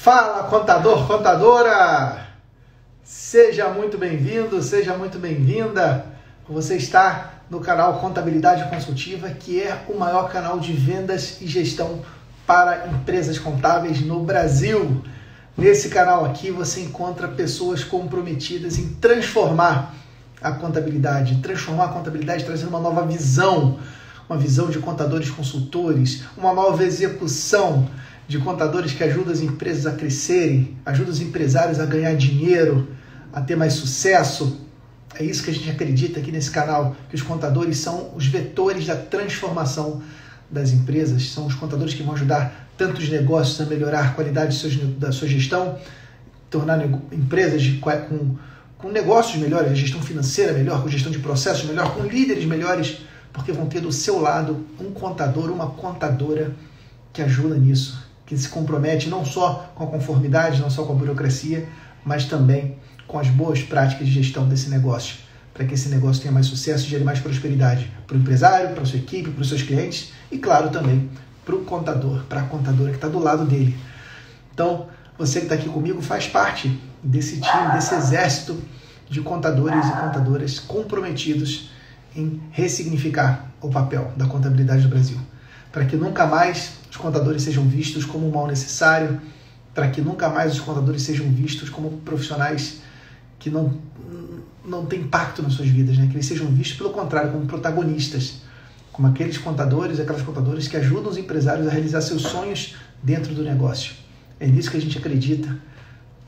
Fala, contador, contadora! Seja muito bem-vindo, seja muito bem-vinda. Você está no canal Contabilidade Consultiva, que é o maior canal de vendas e gestão para empresas contábeis no Brasil. Nesse canal aqui você encontra pessoas comprometidas em transformar a contabilidade trazendo uma nova visão, uma visão de contadores consultores, uma nova execução de contadores que ajudam as empresas a crescerem, ajudam os empresários a ganhar dinheiro, a ter mais sucesso. É isso que a gente acredita aqui nesse canal, que os contadores são os vetores da transformação das empresas, são os contadores que vão ajudar tantos negócios a melhorar a qualidade da sua gestão, tornar empresas com negócios melhores, a gestão financeira melhor, com gestão de processos melhor, com líderes melhores, porque vão ter do seu lado um contador, uma contadora que ajuda nisso, que se compromete não só com a conformidade, não só com a burocracia, mas também com as boas práticas de gestão desse negócio, para que esse negócio tenha mais sucesso e gere mais prosperidade para o empresário, para a sua equipe, para os seus clientes e, claro, também para o contador, para a contadora que está do lado dele. Então, você que está aqui comigo faz parte desse time, desse exército de contadores e contadoras comprometidos em ressignificar o papel da contabilidade do Brasil, para que nunca mais os contadores sejam vistos como um mal necessário, para que nunca mais os contadores sejam vistos como profissionais que não têm impacto nas suas vidas, né? Que eles sejam vistos, pelo contrário, como protagonistas, como aqueles contadores, aquelas contadoras que ajudam os empresários a realizar seus sonhos dentro do negócio. É nisso que a gente acredita.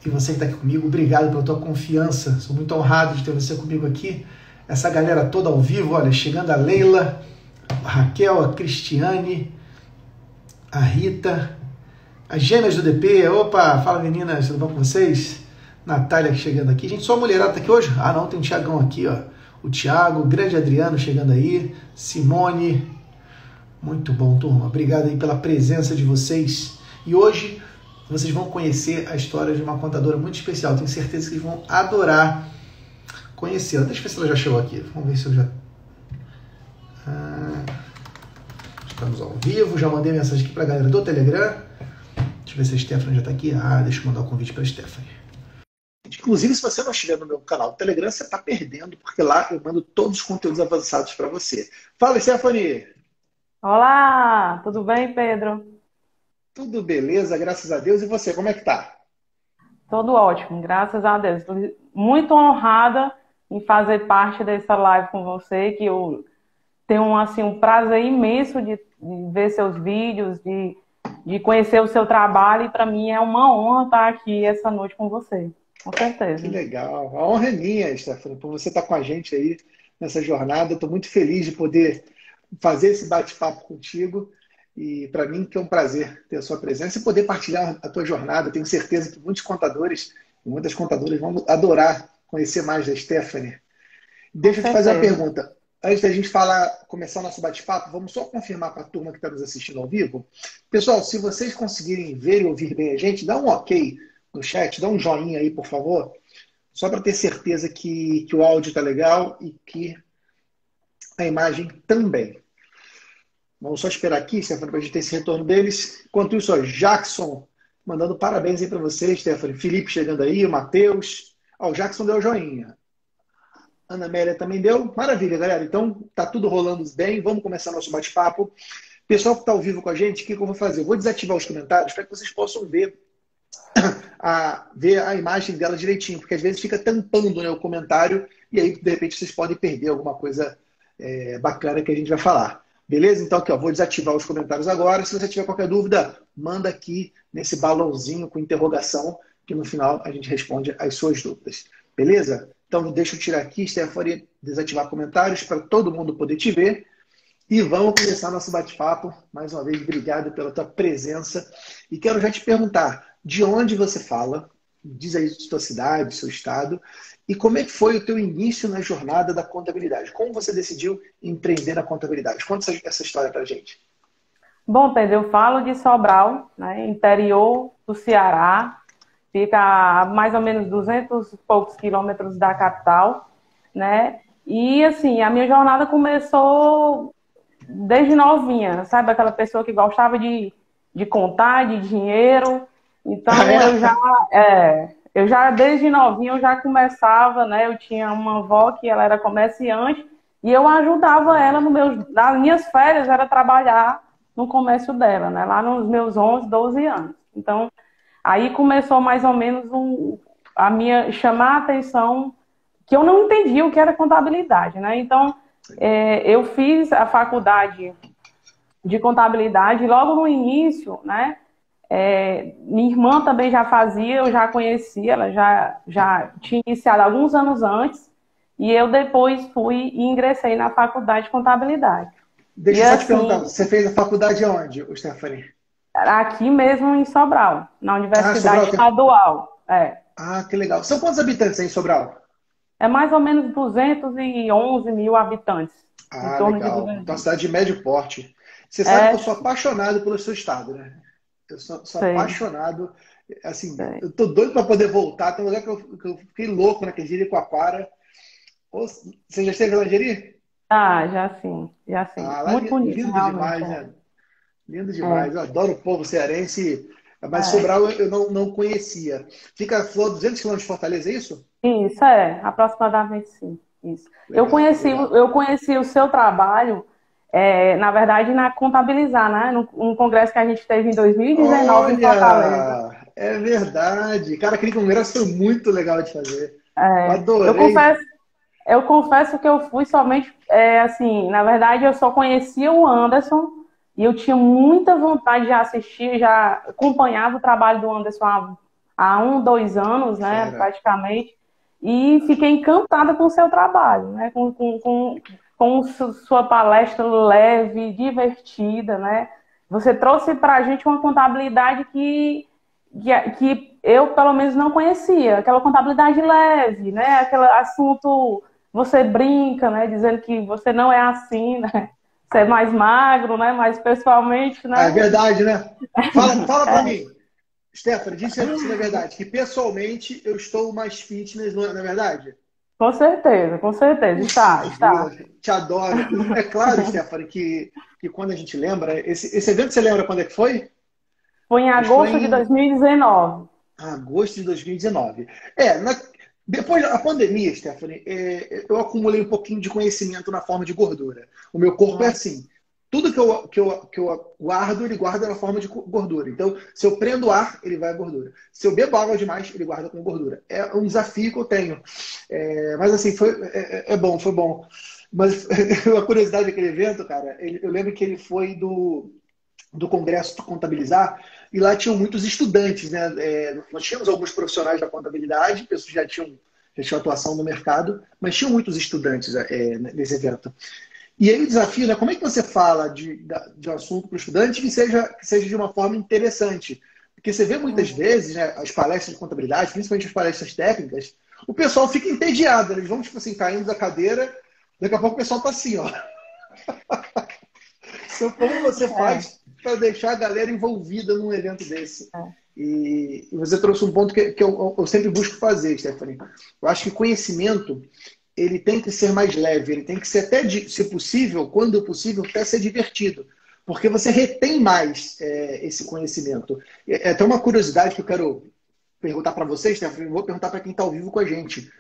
E você que está aqui comigo, obrigado pela tua confiança. Sou muito honrado de ter você comigo aqui. Essa galera toda ao vivo, olha, chegando a Leila, a Raquel, a Cristiane, a Rita, as gêmeas do DP. Opa, fala meninas, tudo bom com vocês? Natália chegando aqui. Gente, só a mulherada tá aqui hoje? Ah não, tem o Tiagão aqui, ó. O Thiago, o grande Adriano chegando aí. Simone. Muito bom, turma. Obrigado aí pela presença de vocês. E hoje vocês vão conhecer a história de uma contadora muito especial. Tenho certeza que vocês vão adorar conhecê-la. Deixa eu ver se ela já chegou aqui. Vamos ver se eu já... Estamos ao vivo. Já mandei mensagem aqui para a galera do Telegram. Deixa eu ver se a Stephanie já está aqui. Deixa eu mandar o convite para a Stephanie. Inclusive, se você não estiver no meu canal do Telegram, você está perdendo, porque lá eu mando todos os conteúdos avançados para você. Fala, Stephanie! Olá, tudo bem, Pedro? Tudo beleza, graças a Deus. E você, como é que tá? Tudo ótimo, graças a Deus. Estou muito honrada em fazer parte dessa live com você, que eu tenho assim, um prazer imenso de ver seus vídeos, de conhecer o seu trabalho, e para mim é uma honra estar aqui essa noite com você, com certeza. Que legal. A honra é minha, Stephanie, por você estar com a gente aí nessa jornada. Estou muito feliz de poder fazer esse bate-papo contigo. E para mim que é um prazer ter a sua presença e poder partilhar a tua jornada. Tenho certeza que muitos contadores e muitas contadoras vão adorar conhecer mais da Stephanie. Deixa eu te fazer uma pergunta. Antes da gente começar o nosso bate-papo, vamos só confirmar para a turma que está nos assistindo ao vivo. Pessoal, se vocês conseguirem ver e ouvir bem a gente, dá um ok no chat, dá um joinha aí, por favor, só para ter certeza que o áudio está legal e que a imagem também. Vamos só esperar aqui, Stephanie, para a gente ter esse retorno deles. Enquanto isso, ó, Jackson mandando parabéns aí para vocês, Stephanie. Felipe chegando aí, o Matheus. Ó, o Jackson deu joinha. Ana Amélia também deu. Maravilha, galera. Então, tá tudo rolando bem. Vamos começar nosso bate-papo. Pessoal que está ao vivo com a gente, o que eu vou fazer? Eu vou desativar os comentários para que vocês possam ver a imagem dela direitinho, porque às vezes fica tampando, né, o comentário e aí, de repente, vocês podem perder alguma coisa bacana que a gente vai falar. Beleza? Então, aqui, ó, vou desativar os comentários agora. Se você tiver qualquer dúvida, manda aqui nesse balãozinho com interrogação, que no final a gente responde as suas dúvidas. Beleza? Então, deixa eu tirar aqui, Stephanie, desativar comentários para todo mundo poder te ver. E vamos começar nosso bate-papo. Mais uma vez, obrigado pela tua presença. E quero já te perguntar, de onde você fala? Diz aí sua cidade, seu estado. E como é que foi o teu início na jornada da contabilidade? Como você decidiu empreender na contabilidade? Conta essa história pra gente. Bom, Pedro, eu falo de Sobral, né, interior do Ceará. Fica a mais ou menos 200 e poucos quilômetros da capital, né? E, assim, a minha jornada começou desde novinha, sabe? Aquela pessoa que gostava de contar, de dinheiro. Então, Ah, eu já, é? eu já desde novinha eu já começava, né? Eu tinha uma avó que ela era comerciante e eu ajudava ela no meus, nas minhas férias era trabalhar no comércio dela, né? Lá nos meus 11, 12 anos. Então, aí começou mais ou menos a minha chamar a atenção que eu não entendia o que era contabilidade, né? Então, eu fiz a faculdade de contabilidade e logo no início, né? Minha irmã também já fazia, eu já conhecia, ela já tinha iniciado alguns anos antes, e eu depois fui e ingressei na faculdade de contabilidade. E Deixa eu só te perguntar, assim, você fez a faculdade aonde, Stephanie? aqui mesmo em Sobral, na Ah, Universidade Sobral. Estadual. Ah, que legal. São quantos habitantes aí em Sobral? É mais ou menos 211 mil habitantes, em Ah, torno de legal. 200 Então, mil. cidade de médio porte. Você sabe que eu É, sou apaixonado pelo seu estado, né? Eu sou sei, apaixonado. Assim, sei. eu tô doido para poder voltar. Tem um lugar que eu fiquei louco naquele dia, Jericoacoara. Ô, você já esteve lá em Jeri? Ah, já sim, já sim. Ah, lá Muito bonito, lindo realmente. demais, né? Lindo É, demais. Eu adoro o povo cearense. Mas é. Sobral eu não conhecia. Fica a 200 quilômetros de Fortaleza, é isso? Isso é, aproximadamente sim. Isso. Legal, legal. Eu conheci o seu trabalho, na verdade, na Contabilizar, né? Num congresso que a gente teve em 2019 em Fortaleza. Olha, é verdade. Cara, aquele congresso foi muito legal de fazer. Eu É, adorei. eu confesso que eu fui somente, assim, na verdade, eu só conhecia o Anderson e eu tinha muita vontade de assistir, já acompanhava o trabalho do Anderson há 2 anos, né, Fera. praticamente, e fiquei encantada com o seu trabalho, né, com sua palestra leve, divertida, né. Você trouxe para a gente uma contabilidade que eu, pelo menos, não conhecia. Aquela contabilidade leve, né, aquele assunto você brinca, né, dizendo que você não é assim, né? Você é mais magro, né? Mas pessoalmente, Ah, é né? verdade, né? Fala para mim, Stephanie, diz se não é verdade, que pessoalmente eu estou mais fitness, não é verdade? Com certeza, Puxa está, está. vida, te adoro. É claro, Stephanie, que quando a gente lembra, esse evento você lembra quando é que foi? Foi em Acho que foi agosto de em 2019. agosto de 2019. Depois da pandemia, Stephanie, eu acumulei um pouquinho de conhecimento na forma de gordura. O meu corpo é Hum, assim. Tudo que eu guardo, ele guarda na forma de gordura. Então, se eu prendo ar, ele vai a gordura. Se eu bebo água demais, ele guarda com gordura. É um desafio que eu tenho. Mas assim, é bom, foi bom. Mas a curiosidade daquele evento, cara, eu lembro que ele foi do Congresso Contabilizar, e lá tinham muitos estudantes, né? Nós tínhamos alguns profissionais da contabilidade, pessoas que já tinham atuação no mercado, mas tinham muitos estudantes nesse evento. E aí o desafio, né? Como é que você fala de um assunto para o estudante que seja de uma forma interessante? Porque você vê muitas hum. vezes, né, as palestras de contabilidade, principalmente as palestras técnicas, o pessoal fica entediado, eles vão, tipo assim, caindo da cadeira, daqui a pouco o pessoal tá assim, ó. Então, como você É, faz para deixar a galera envolvida num evento desse? é, E você trouxe um ponto que eu sempre busco fazer, Stephanie. Eu acho que conhecimento ele tem que ser mais leve, ele tem que ser até, se possível, quando possível, até ser divertido. Porque você retém mais esse conhecimento. É até uma curiosidade que eu quero perguntar para vocês, Stephanie, vou perguntar para quem está ao vivo com a gente.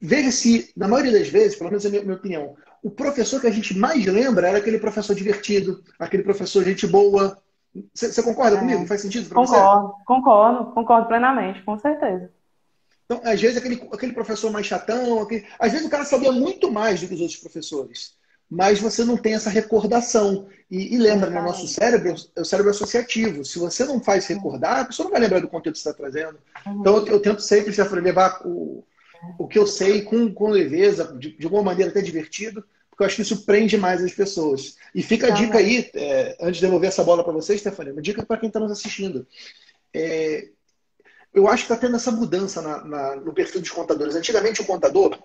Veja se, na maioria das vezes, pelo menos é a minha opinião, o professor que a gente mais lembra era aquele professor divertido, aquele professor gente boa. Você concorda comigo? é. Faz sentido para você? Concordo plenamente, com certeza. Então, às vezes, aquele professor mais chatão, às vezes o cara sabia muito mais do que os outros professores, mas você não tem essa recordação. E lembra, né? Nosso Justamente. cérebro é o cérebro associativo. Se você não faz Uhum, recordar, a pessoa não vai lembrar do conteúdo que você está trazendo. Então, eu, uhum. eu tento sempre já levar o que eu sei com leveza, de alguma maneira até divertido, porque eu acho que isso prende mais as pessoas. E fica a dica Também. aí, antes de devolver essa bola para vocês, Stefania, uma dica para quem está nos assistindo. É, eu acho que está tendo essa mudança no perfil dos contadores. Antigamente, o contador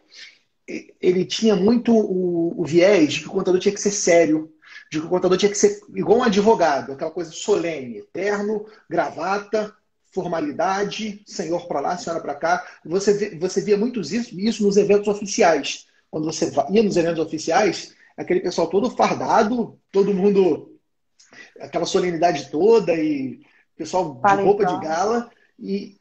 ele tinha muito o viés de que o contador tinha que ser sério, de que o contador tinha que ser igual um advogado, aquela coisa solene, terno, gravata, formalidade, senhor para lá, senhora para cá. Você via muito isso nos eventos oficiais. Quando você ia nos eventos oficiais, aquele pessoal todo fardado, todo mundo, aquela solenidade toda, e pessoal de roupa de Paletó. gala e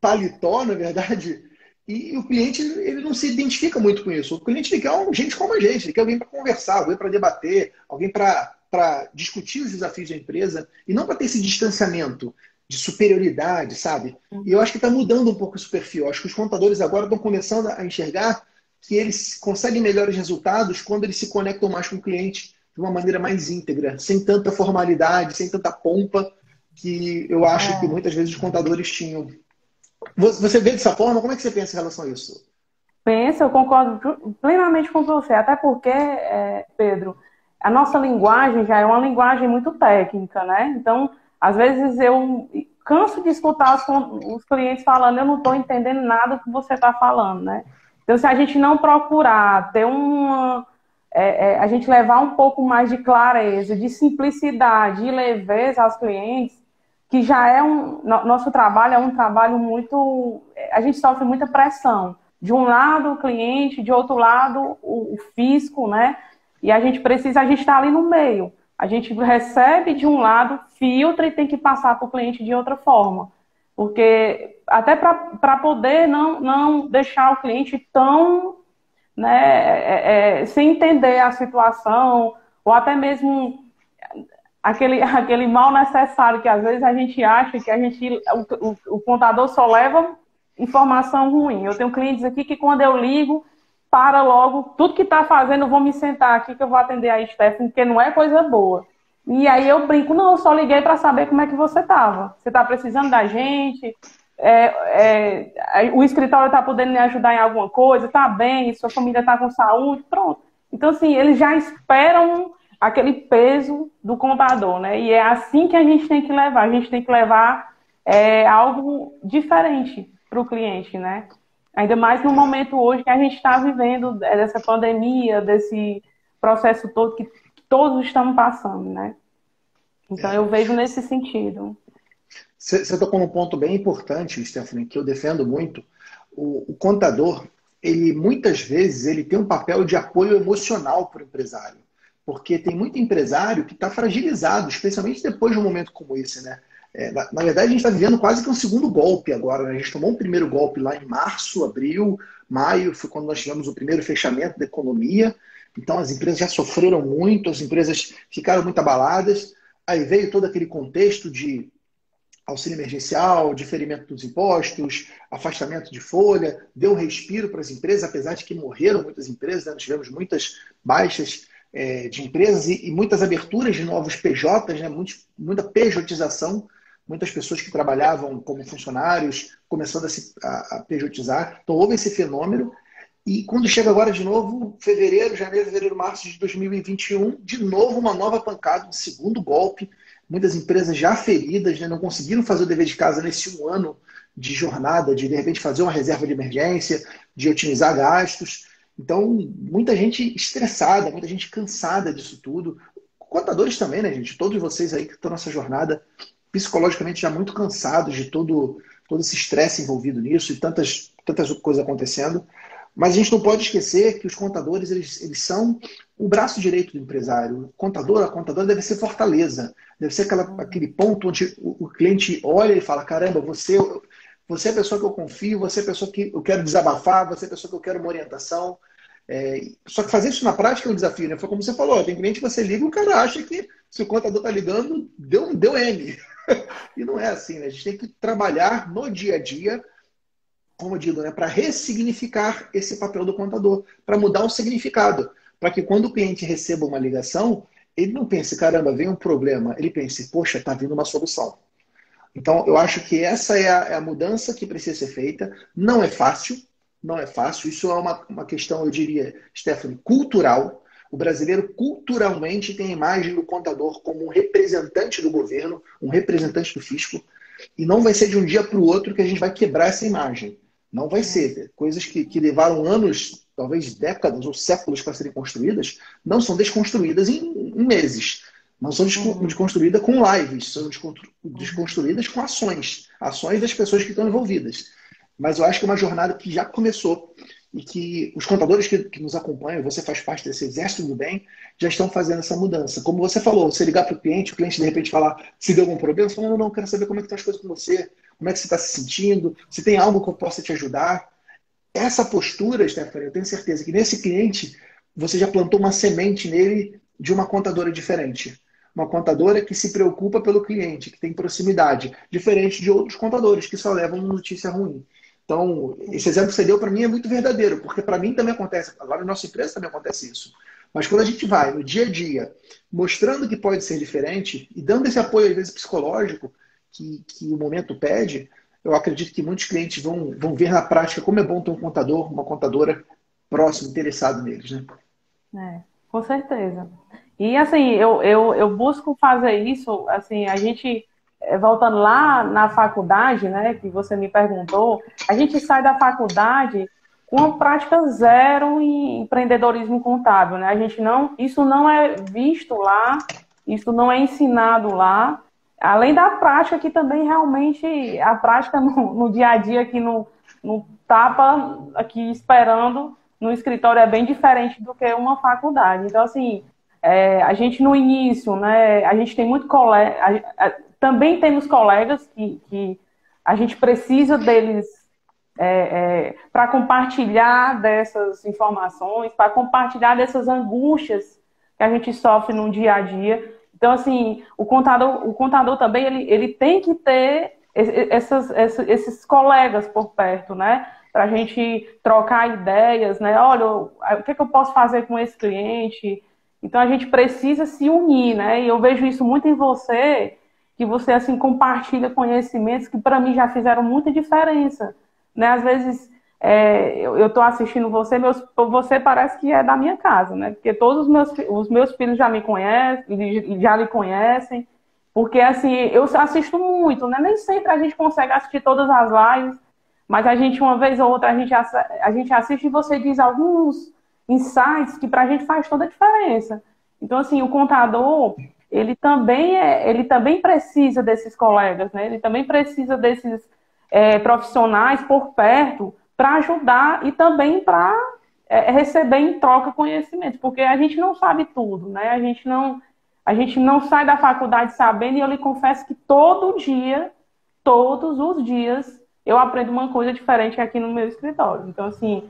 paletó, na verdade, e o cliente ele não se identifica muito com isso. O cliente ele quer gente como a gente, ele quer alguém para conversar, alguém para debater, alguém para discutir os desafios da empresa e não para ter esse distanciamento de superioridade, sabe? E eu acho que está mudando um pouco esse perfil. Eu acho que os contadores agora estão começando a enxergar que eles conseguem melhores resultados quando eles se conectam mais com o cliente de uma maneira mais íntegra, sem tanta formalidade, sem tanta pompa que eu acho que É. muitas vezes os contadores tinham. Você vê dessa forma? Como é que você pensa em relação a isso? Pensa, eu concordo plenamente com você, até porque, Pedro, a nossa linguagem já é uma linguagem muito técnica, né? Então, às vezes eu canso de escutar os clientes falando, eu não estou entendendo nada do que você está falando, né? Então, se a gente não procurar ter a gente levar um pouco mais de clareza, de simplicidade e leveza aos clientes, que já é nosso trabalho é um trabalho muito, a gente sofre muita pressão. De um lado o cliente, de outro lado o fisco, né? E a gente está ali no meio. A gente recebe de um lado, filtra e tem que passar para o cliente de outra forma. Porque até para poder não deixar o cliente tão, né, sem entender a situação, ou até mesmo aquele mal necessário que às vezes a gente acha que o contador só leva informação ruim. Eu tenho clientes aqui que quando eu ligo, para logo, tudo que está fazendo, eu vou me sentar aqui que eu vou atender a Stephanie, porque não é coisa boa. E aí eu brinco, não, eu só liguei para saber como é que você estava. Você está precisando da gente? O escritório está podendo me ajudar em alguma coisa? Está bem? Sua família está com saúde? Pronto. Então, assim, eles já esperam aquele peso do contador, né? E é assim que a gente tem que levar. A gente tem que levar algo diferente para o cliente, né? Ainda mais no momento hoje que a gente está vivendo dessa pandemia, desse processo todo que todos estamos passando, né? Então eu vejo nesse sentido. Você tocou num ponto bem importante, Stephanie, que eu defendo muito. O contador, ele muitas vezes ele tem um papel de apoio emocional para o empresário. Porque tem muito empresário que está fragilizado, especialmente depois de um momento como esse, né? Na verdade, a gente está vivendo quase que um segundo golpe agora, né? A gente tomou um primeiro golpe lá em março, abril, maio, foi quando nós tivemos o primeiro fechamento da economia. Então, as empresas já sofreram muito, as empresas ficaram muito abaladas. Aí veio todo aquele contexto de auxílio emergencial, diferimento dos impostos, afastamento de folha, deu um respiro para as empresas, apesar de que morreram muitas empresas, né? Nós tivemos muitas baixas de empresas e muitas aberturas de novos PJs, né? Muita pejotização, muitas pessoas que trabalhavam como funcionários começando a pejotizar. Então houve esse fenômeno. E quando chega agora de novo, janeiro, fevereiro, março de 2021, de novo uma nova pancada, um segundo golpe. Muitas empresas já feridas, né? Não conseguiram fazer o dever de casa nesse um ano de jornada, de repente fazer uma reserva de emergência, de otimizar gastos. Então, muita gente estressada, muita gente cansada disso tudo. Contadores também, né, gente? Todos vocês aí que estão nessa jornada psicologicamente já muito cansados de todo esse estresse envolvido nisso e tantas coisas acontecendo. Mas a gente não pode esquecer que os contadores eles são o braço direito do empresário. A contadora deve ser fortaleza. Deve ser aquele ponto onde o cliente olha e fala, caramba, você é a pessoa que eu confio, você é a pessoa que eu quero desabafar, você é a pessoa que eu quero uma orientação. Só que fazer isso na prática é um desafio, né? Foi como você falou, tem cliente que você liga e o cara acha que se o contador está ligando, deu M. E não é assim, né? A gente tem que trabalhar no dia a dia, como eu digo, né, para ressignificar esse papel do contador, para mudar o significado, para que quando o cliente receba uma ligação, ele não pense, caramba, vem um problema, ele pense, poxa, está vindo uma solução. Então, eu acho que essa é a mudança que precisa ser feita. Não é fácil, não é fácil. Isso é uma questão, eu diria, Stephanie, cultural. O brasileiro culturalmente tem a imagem do contador como um representante do governo, um representante do fisco, e não vai ser de um dia para o outro que a gente vai quebrar essa imagem. Não vai ser. Coisas que levaram anos, talvez décadas ou séculos para serem construídas, não são desconstruídas em meses. Não são desconstruídas com lives, são desconstruídas com ações. Ações das pessoas que estão envolvidas. Mas eu acho que é uma jornada que já começou e que os contadores que nos acompanham, você faz parte desse exército do bem, já estão fazendo essa mudança. Como você falou, você ligar para o cliente de repente falar se deu algum problema, você fala, não, quero saber como é que estão as coisas com você, como é que você está se sentindo, se tem algo que eu possa te ajudar. Essa postura, Stephanie, eu tenho certeza que nesse cliente você já plantou uma semente nele de uma contadora diferente. Uma contadora que se preocupa pelo cliente, que tem proximidade, diferente de outros contadores que só levam notícia ruim. Então, esse exemplo que você deu para mim é muito verdadeiro, porque para mim também acontece, agora na nossa empresa também acontece isso. Mas quando a gente vai no dia a dia, mostrando que pode ser diferente e dando esse apoio, às vezes, psicológico, que o momento pede, eu acredito que muitos clientes vão ver na prática como é bom ter um contador, uma contadora próximo, interessado neles, né? Com certeza. E assim, eu busco fazer isso, assim, a gente, voltando lá na faculdade, né, que você me perguntou, a gente sai da faculdade com uma prática zero em empreendedorismo contábil, né? A gente não, isso não é visto lá, isso não é ensinado lá, além da prática que também realmente, a prática no dia a dia aqui no tapa, aqui esperando no escritório é bem diferente do que uma faculdade. Então, assim, a gente no início, né, a gente tem muito colega, também temos colegas que a gente precisa deles para compartilhar dessas informações, para compartilhar dessas angústias que a gente sofre no dia a dia. Então, assim, o contador também ele tem que ter esses colegas por perto, né? Para a gente trocar ideias, né? Olha, o que é que eu posso fazer com esse cliente? Então, a gente precisa se unir, né? E eu vejo isso muito em você, que você, assim, compartilha conhecimentos que, para mim, já fizeram muita diferença, né? Às vezes, eu estou assistindo você parece que é da minha casa, né? Porque todos os meus filhos já me conhecem, já lhe conhecem, porque, assim, eu assisto muito, né? Nem sempre a gente consegue assistir todas as lives, mas a gente, uma vez ou outra, a gente assiste e você diz alguns insights que para a gente faz toda a diferença. Então, assim, o contador, ele também precisa desses colegas, né? Ele também precisa desses profissionais por perto para ajudar e também para receber em troca conhecimento, porque a gente não sabe tudo, né? A gente não sai da faculdade sabendo, e eu lhe confesso que todos os dias, eu aprendo uma coisa diferente aqui no meu escritório. Então, assim,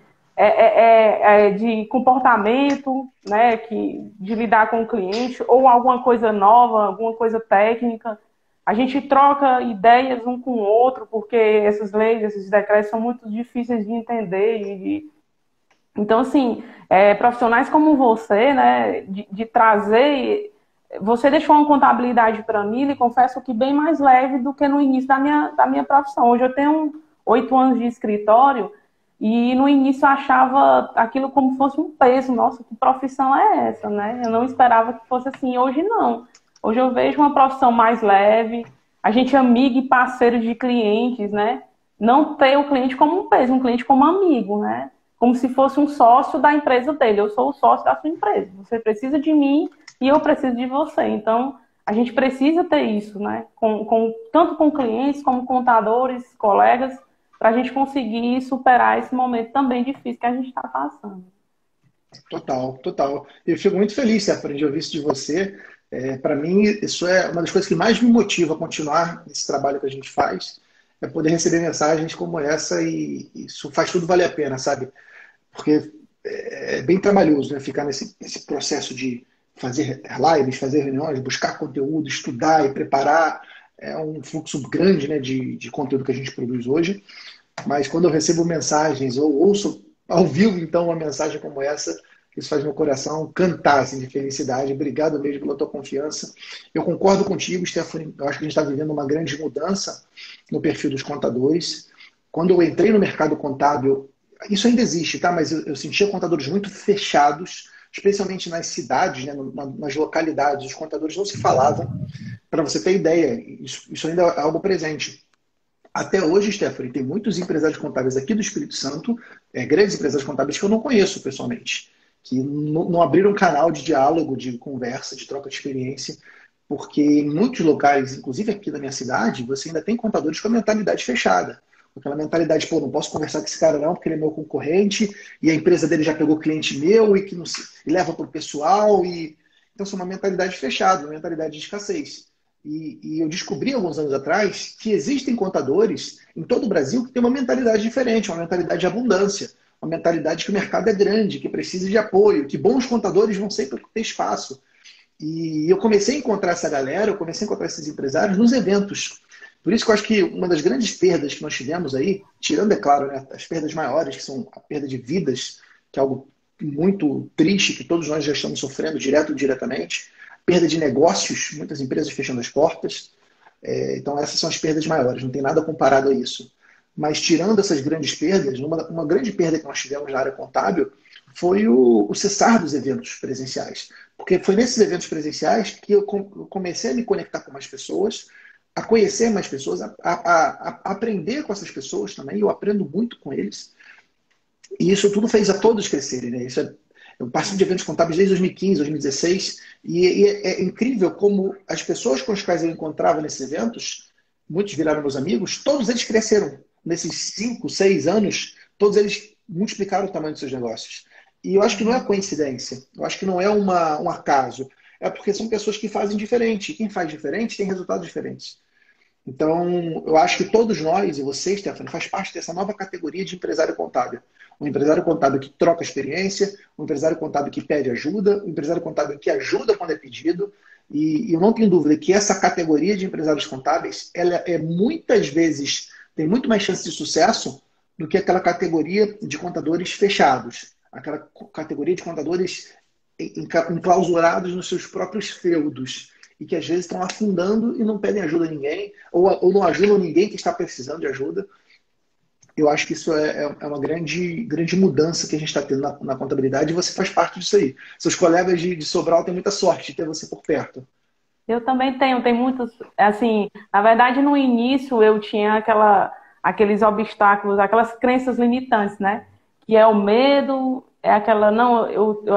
de comportamento, né, de lidar com o cliente, ou alguma coisa nova, alguma coisa técnica. A gente troca ideias um com o outro, porque essas leis, esses decretos são muito difíceis de entender. Então, assim, profissionais como você, né, de trazer... Você deixou uma contabilidade para mim, e confesso que bem mais leve do que no início da minha profissão. Hoje eu tenho 8 anos de escritório e no início eu achava aquilo como fosse um peso. Nossa, que profissão é essa, né? Eu não esperava que fosse assim. Hoje não. Hoje eu vejo uma profissão mais leve, a gente é amigo e parceiro de clientes, né? Não ter o cliente como um peso, um cliente como amigo, né? Como se fosse um sócio da empresa dele. Eu sou o sócio da sua empresa. Você precisa de mim e eu preciso de você. Então, a gente precisa ter isso, né? Tanto com clientes, como contadores, colegas, para a gente conseguir superar esse momento também difícil que a gente está passando. Total, total. Eu fico muito feliz, Stephanie, de ouvir isso de você. Para mim, isso é uma das coisas que mais me motiva a continuar nesse trabalho que a gente faz, é poder receber mensagens como essa, e isso faz tudo valer a pena, sabe? Porque é bem trabalhoso, né? Ficar nesse processo de fazer lives, fazer reuniões, buscar conteúdo, estudar e preparar. É um fluxo grande, né, de conteúdo que a gente produz hoje. Mas quando eu recebo mensagens ou ouço ao vivo, então, uma mensagem como essa, isso faz meu coração cantar assim, de felicidade. Obrigado mesmo pela tua confiança. Eu concordo contigo, Stephanie. Eu acho que a gente está vivendo uma grande mudança no perfil dos contadores. Quando eu entrei no mercado contábil, isso ainda existe, tá? Mas eu sentia contadores muito fechados, especialmente nas cidades, né? Nas localidades. Os contadores não se falavam. Para você ter ideia, isso ainda é algo presente. Até hoje, Stephanie, tem muitos empresários contábeis aqui do Espírito Santo, grandes empresários contábeis que eu não conheço pessoalmente, que não abriram um canal de diálogo, de conversa, de troca de experiência, porque em muitos locais, inclusive aqui na minha cidade, você ainda tem contadores com a mentalidade fechada. Com aquela mentalidade, pô, não posso conversar com esse cara não, porque ele é meu concorrente, e a empresa dele já pegou cliente meu, e que não se, e leva para o pessoal. Então, isso é uma mentalidade fechada, uma mentalidade de escassez. E eu descobri alguns anos atrás que existem contadores em todo o Brasil que têm uma mentalidade diferente, uma mentalidade de abundância, uma mentalidade que o mercado é grande, que precisa de apoio, que bons contadores vão sempre ter espaço. E eu comecei a encontrar essa galera, eu comecei a encontrar esses empresários nos eventos. Por isso que eu acho que uma das grandes perdas que nós tivemos aí, tirando, é claro, né, as perdas maiores, que são a perda de vidas, que é algo muito triste, que todos nós já estamos sofrendo, direto ou diretamente, perda de negócios, muitas empresas fechando as portas. Então essas são as perdas maiores, não tem nada comparado a isso. Mas tirando essas grandes perdas, uma grande perda que nós tivemos na área contábil foi o cessar dos eventos presenciais. Porque foi nesses eventos presenciais que eu comecei a me conectar com mais pessoas, a conhecer mais pessoas, a aprender com essas pessoas também. Eu aprendo muito com eles. E isso tudo fez a todos crescerem, né? Eu participo de eventos contábeis desde 2015, 2016, e é incrível como as pessoas com as quais eu encontrava nesses eventos, muitos viraram meus amigos, todos eles cresceram. Nesses 5, 6 anos, todos eles multiplicaram o tamanho dos seus negócios. E eu acho que não é coincidência, eu acho que não é um acaso, é porque são pessoas que fazem diferente, e quem faz diferente tem resultados diferentes. Então, eu acho que todos nós, e você, Stephanie, faz parte dessa nova categoria de empresário contábil. Um empresário contábil que troca experiência, um empresário contábil que pede ajuda, um empresário contábil que ajuda quando é pedido. E eu não tenho dúvida que essa categoria de empresários contábeis, ela é muitas vezes, tem muito mais chance de sucesso do que aquela categoria de contadores fechados. Aquela categoria de contadores enclausurados nos seus próprios feudos e que às vezes estão afundando e não pedem ajuda a ninguém, ou não ajudam ninguém que está precisando de ajuda. Eu acho que isso é uma grande mudança que a gente está tendo na contabilidade, e você faz parte disso aí. Seus colegas de Sobral têm muita sorte de ter você por perto. Eu também tenho muitos, assim, na verdade no início eu tinha aqueles obstáculos, aquelas crenças limitantes, né? Que é o medo, é aquela, não,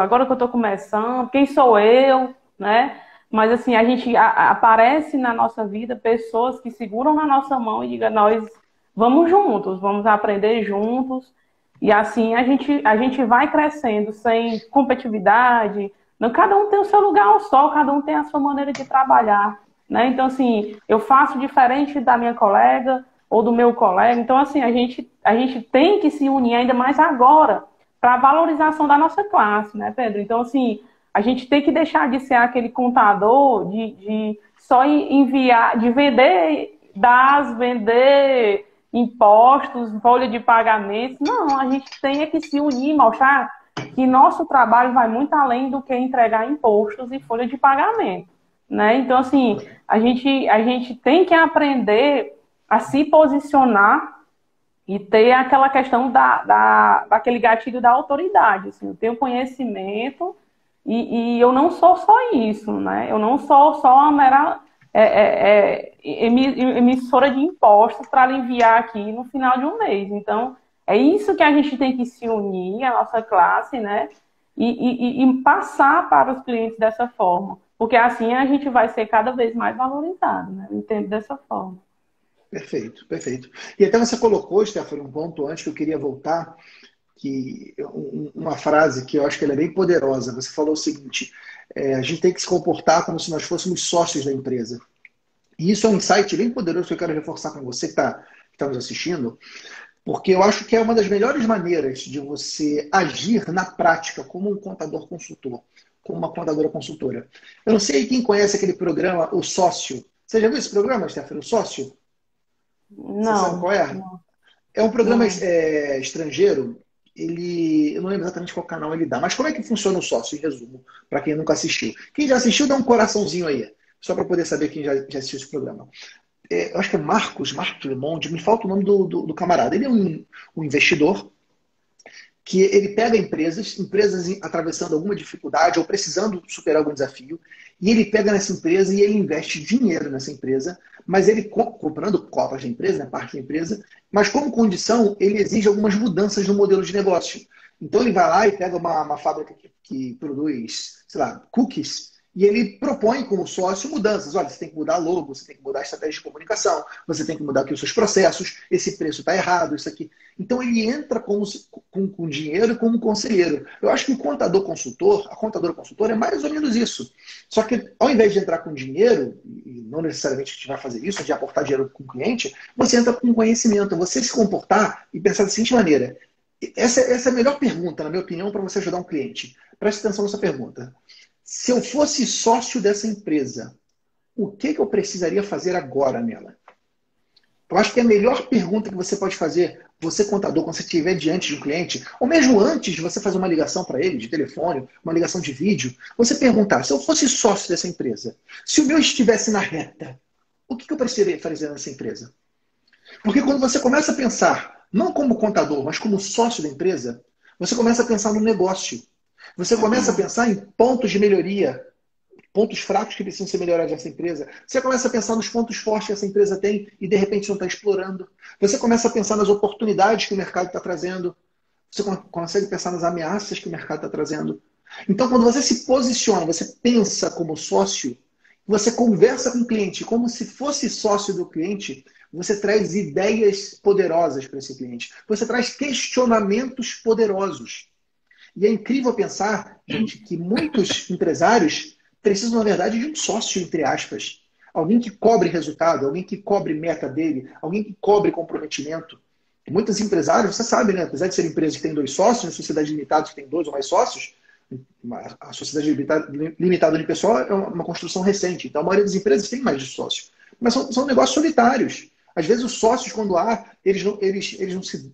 agora que eu estou começando, quem sou eu, né? Mas assim, a gente aparece na nossa vida pessoas que seguram na nossa mão e digam, nós vamos juntos, vamos aprender juntos. E assim a gente vai crescendo sem competitividade. Não, cada um tem o seu lugar ao sol, cada um tem a sua maneira de trabalhar, né? Então, assim, eu faço diferente da minha colega ou do meu colega. Então, assim, a gente tem que se unir ainda mais agora para a valorização da nossa classe, né, Pedro? Então, assim, a gente tem que deixar de ser aquele contador de só enviar, de vender vender impostos, folha de pagamentos. Não, a gente tem que se unir, mostrar que nosso trabalho vai muito além do que entregar impostos e folha de pagamento, né? Então, assim, a gente tem que aprender a se posicionar e ter aquela questão daquele gatilho da autoridade. Assim, eu tenho conhecimento e eu não sou só isso, né? Eu não sou só uma mera emissora de impostos para aliviar aqui no final de um mês. Então, é isso que a gente tem que se unir, a nossa classe, né? E passar para os clientes dessa forma. Porque assim a gente vai ser cada vez mais valorizado, né? Eu entendo dessa forma. Perfeito, perfeito. E até você colocou, Stephanie, um ponto antes que eu queria voltar, que uma frase que eu acho que ela é bem poderosa. Você falou o seguinte, a gente tem que se comportar como se nós fôssemos sócios da empresa. E isso é um insight bem poderoso que eu quero reforçar com você que está nos assistindo, porque eu acho que é uma das melhores maneiras de você agir na prática como um contador consultor, como uma contadora consultora. Eu não sei quem conhece aquele programa, O Sócio. Você já viu esse programa, Stephanie, O Sócio? Você sabe Não, qual é? não, É um programa não. estrangeiro. Eu não lembro exatamente qual canal ele dá. Mas como é que funciona o Sócio, em resumo, para quem nunca assistiu? Quem já assistiu, dá um coraçãozinho aí, só para poder saber quem já assistiu esse programa. Eu acho que é Marcos Lemonde, me falta o nome do camarada. Ele é um investidor que ele pega empresas atravessando alguma dificuldade ou precisando superar algum desafio, e ele pega nessa empresa e ele investe dinheiro nessa empresa, mas ele comprando cotas da empresa, né, parte da empresa, mas como condição ele exige algumas mudanças no modelo de negócio. Então ele vai lá e pega uma fábrica que produz, sei lá, cookies, E ele propõe como sócio mudanças. Olha, você tem que mudar a logo, você tem que mudar a estratégia de comunicação, você tem que mudar aqui os seus processos, esse preço está errado, isso aqui. Então ele entra com dinheiro e como conselheiro. Eu acho que o contador consultor, a contadora consultora é mais ou menos isso. Só que ao invés de entrar com dinheiro, e não necessariamente a gente vai fazer isso, de aportar dinheiro com o cliente, você entra com conhecimento, você se comportar e pensar da seguinte maneira. Essa é a melhor pergunta, na minha opinião, para você ajudar um cliente. Preste atenção nessa pergunta. Se eu fosse sócio dessa empresa, o que eu precisaria fazer agora nela? Eu acho que é a melhor pergunta que você pode fazer, você contador, quando você estiver diante de um cliente, ou mesmo antes de você fazer uma ligação para ele, de telefone, uma ligação de vídeo, você perguntar, se eu fosse sócio dessa empresa, se o meu estivesse na reta, o que eu precisaria fazer nessa empresa? Porque quando você começa a pensar, não como contador, mas como sócio da empresa, você começa a pensar no negócio. Você começa a pensar em pontos de melhoria, pontos fracos que precisam ser melhorados nessa empresa. Você começa a pensar nos pontos fortes que essa empresa tem e de repente não está explorando. Você começa a pensar nas oportunidades que o mercado está trazendo. Você consegue pensar nas ameaças que o mercado está trazendo. Então, quando você se posiciona, você pensa como sócio, você conversa com o cliente como se fosse sócio do cliente, você traz ideias poderosas para esse cliente. Você traz questionamentos poderosos. E é incrível pensar, gente, que muitos empresários precisam, na verdade, de um sócio, entre aspas. Alguém que cobre resultado, alguém que cobre meta dele, alguém que cobre comprometimento. Muitos empresários, você sabe, né? Apesar de ser empresa que tem 2 sócios, na sociedade limitada que tem 2 ou mais sócios, a sociedade limitada unipessoal é uma construção recente. Então, a maioria das empresas tem mais de sócios. Mas são negócios solitários. Às vezes os sócios, quando há, eles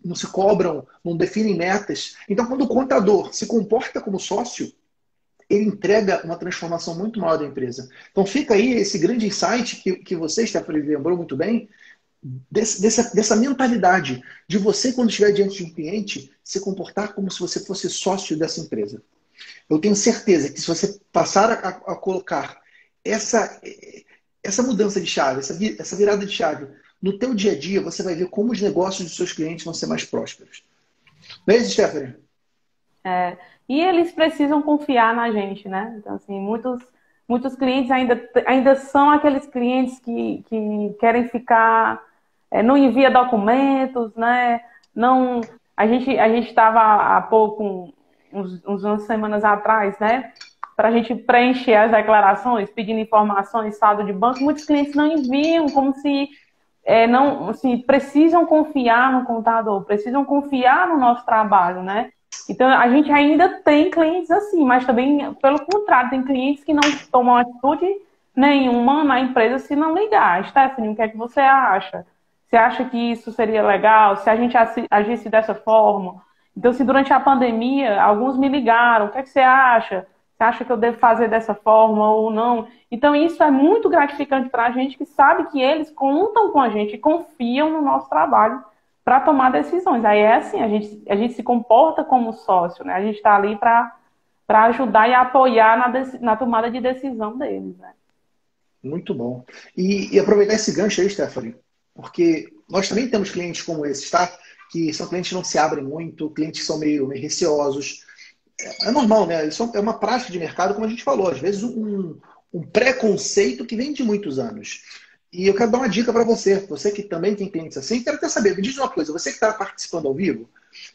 não se cobram, não definem metas. Então, quando o contador se comporta como sócio, ele entrega uma transformação muito maior da empresa. Então fica aí esse grande insight que você, Stephanie, lembrou muito bem, dessa mentalidade de você, quando estiver diante de um cliente, se comportar como se você fosse sócio dessa empresa. Eu tenho certeza que se você passar a colocar essa mudança de chave, essa virada de chave no teu dia a dia, você vai ver como os negócios dos seus clientes vão ser mais prósperos. Não é isso, Stephanie? E eles precisam confiar na gente, né? Então, assim, muitos clientes ainda são aqueles clientes que querem ficar, não envia documentos, né? Não, a gente estava há pouco, umas semanas atrás, né? Para a gente preencher as declarações, pedindo informações, estado de banco, muitos clientes não enviam, como se não, assim, precisam confiar no contador, precisam confiar no nosso trabalho, né? Então, a gente ainda tem clientes assim, mas também, pelo contrário, tem clientes que não tomam atitude nenhuma na empresa se não ligar. Stephanie, o que é que você acha? Você acha que isso seria legal? Se a gente agisse dessa forma? Então, se durante a pandemia, alguns me ligaram, o que é que você acha? Você acha que eu devo fazer dessa forma ou não? Então, isso é muito gratificante para a gente, que sabe que eles contam com a gente e confiam no nosso trabalho para tomar decisões. Aí é assim, a gente se comporta como sócio, né? A gente está ali para ajudar e apoiar na tomada de decisão deles, né? Muito bom. E aproveitar esse gancho aí, Stephanie, porque nós também temos clientes como esses, tá? Que são clientes que não se abrem muito, clientes que são meio receosos. É normal, né? Isso é uma prática de mercado, como a gente falou. Às vezes um preconceito que vem de muitos anos. E eu quero dar uma dica para você que também tem clientes assim, quero até saber, me diz uma coisa, você que está participando ao vivo,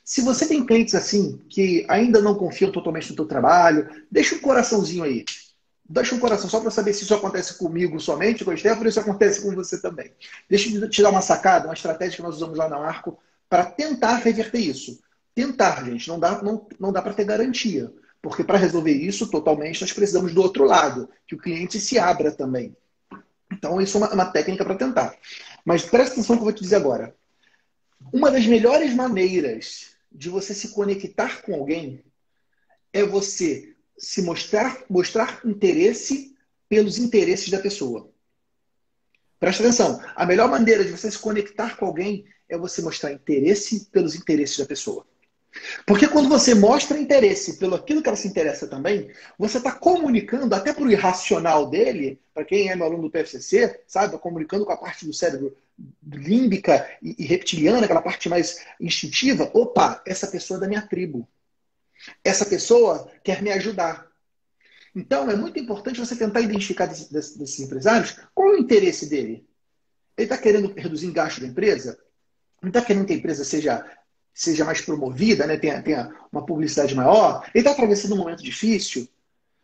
se você tem clientes assim, que ainda não confiam totalmente no teu trabalho, deixa um coraçãozinho aí. Deixa um coração só para saber se isso acontece comigo somente, com a Stephanie, ou se acontece com você também. Deixa eu te dar uma sacada, uma estratégia que nós usamos lá na Arco para tentar reverter isso. Tentar, gente, não dá para ter garantia. Porque para resolver isso totalmente, nós precisamos do outro lado, que o cliente se abra também. Então, isso é uma técnica para tentar. Mas presta atenção no que eu vou te dizer agora. Uma das melhores maneiras de você se conectar com alguém é você se mostrar interesse pelos interesses da pessoa. Presta atenção. A melhor maneira de você se conectar com alguém é você mostrar interesse pelos interesses da pessoa. Porque quando você mostra interesse pelo aquilo que ela se interessa também, você está comunicando até para o irracional dele, para quem é meu aluno do PFCC, sabe? Está comunicando com a parte do cérebro límbica e reptiliana, aquela parte mais instintiva. Opa, essa pessoa é da minha tribo. Essa pessoa quer me ajudar. Então, é muito importante você tentar identificar desses empresários qual é o interesse dele. Ele está querendo reduzir o gasto da empresa? Ele está querendo que a empresa seja mais promovida, né? tenha uma publicidade maior? Ele está atravessando um momento difícil?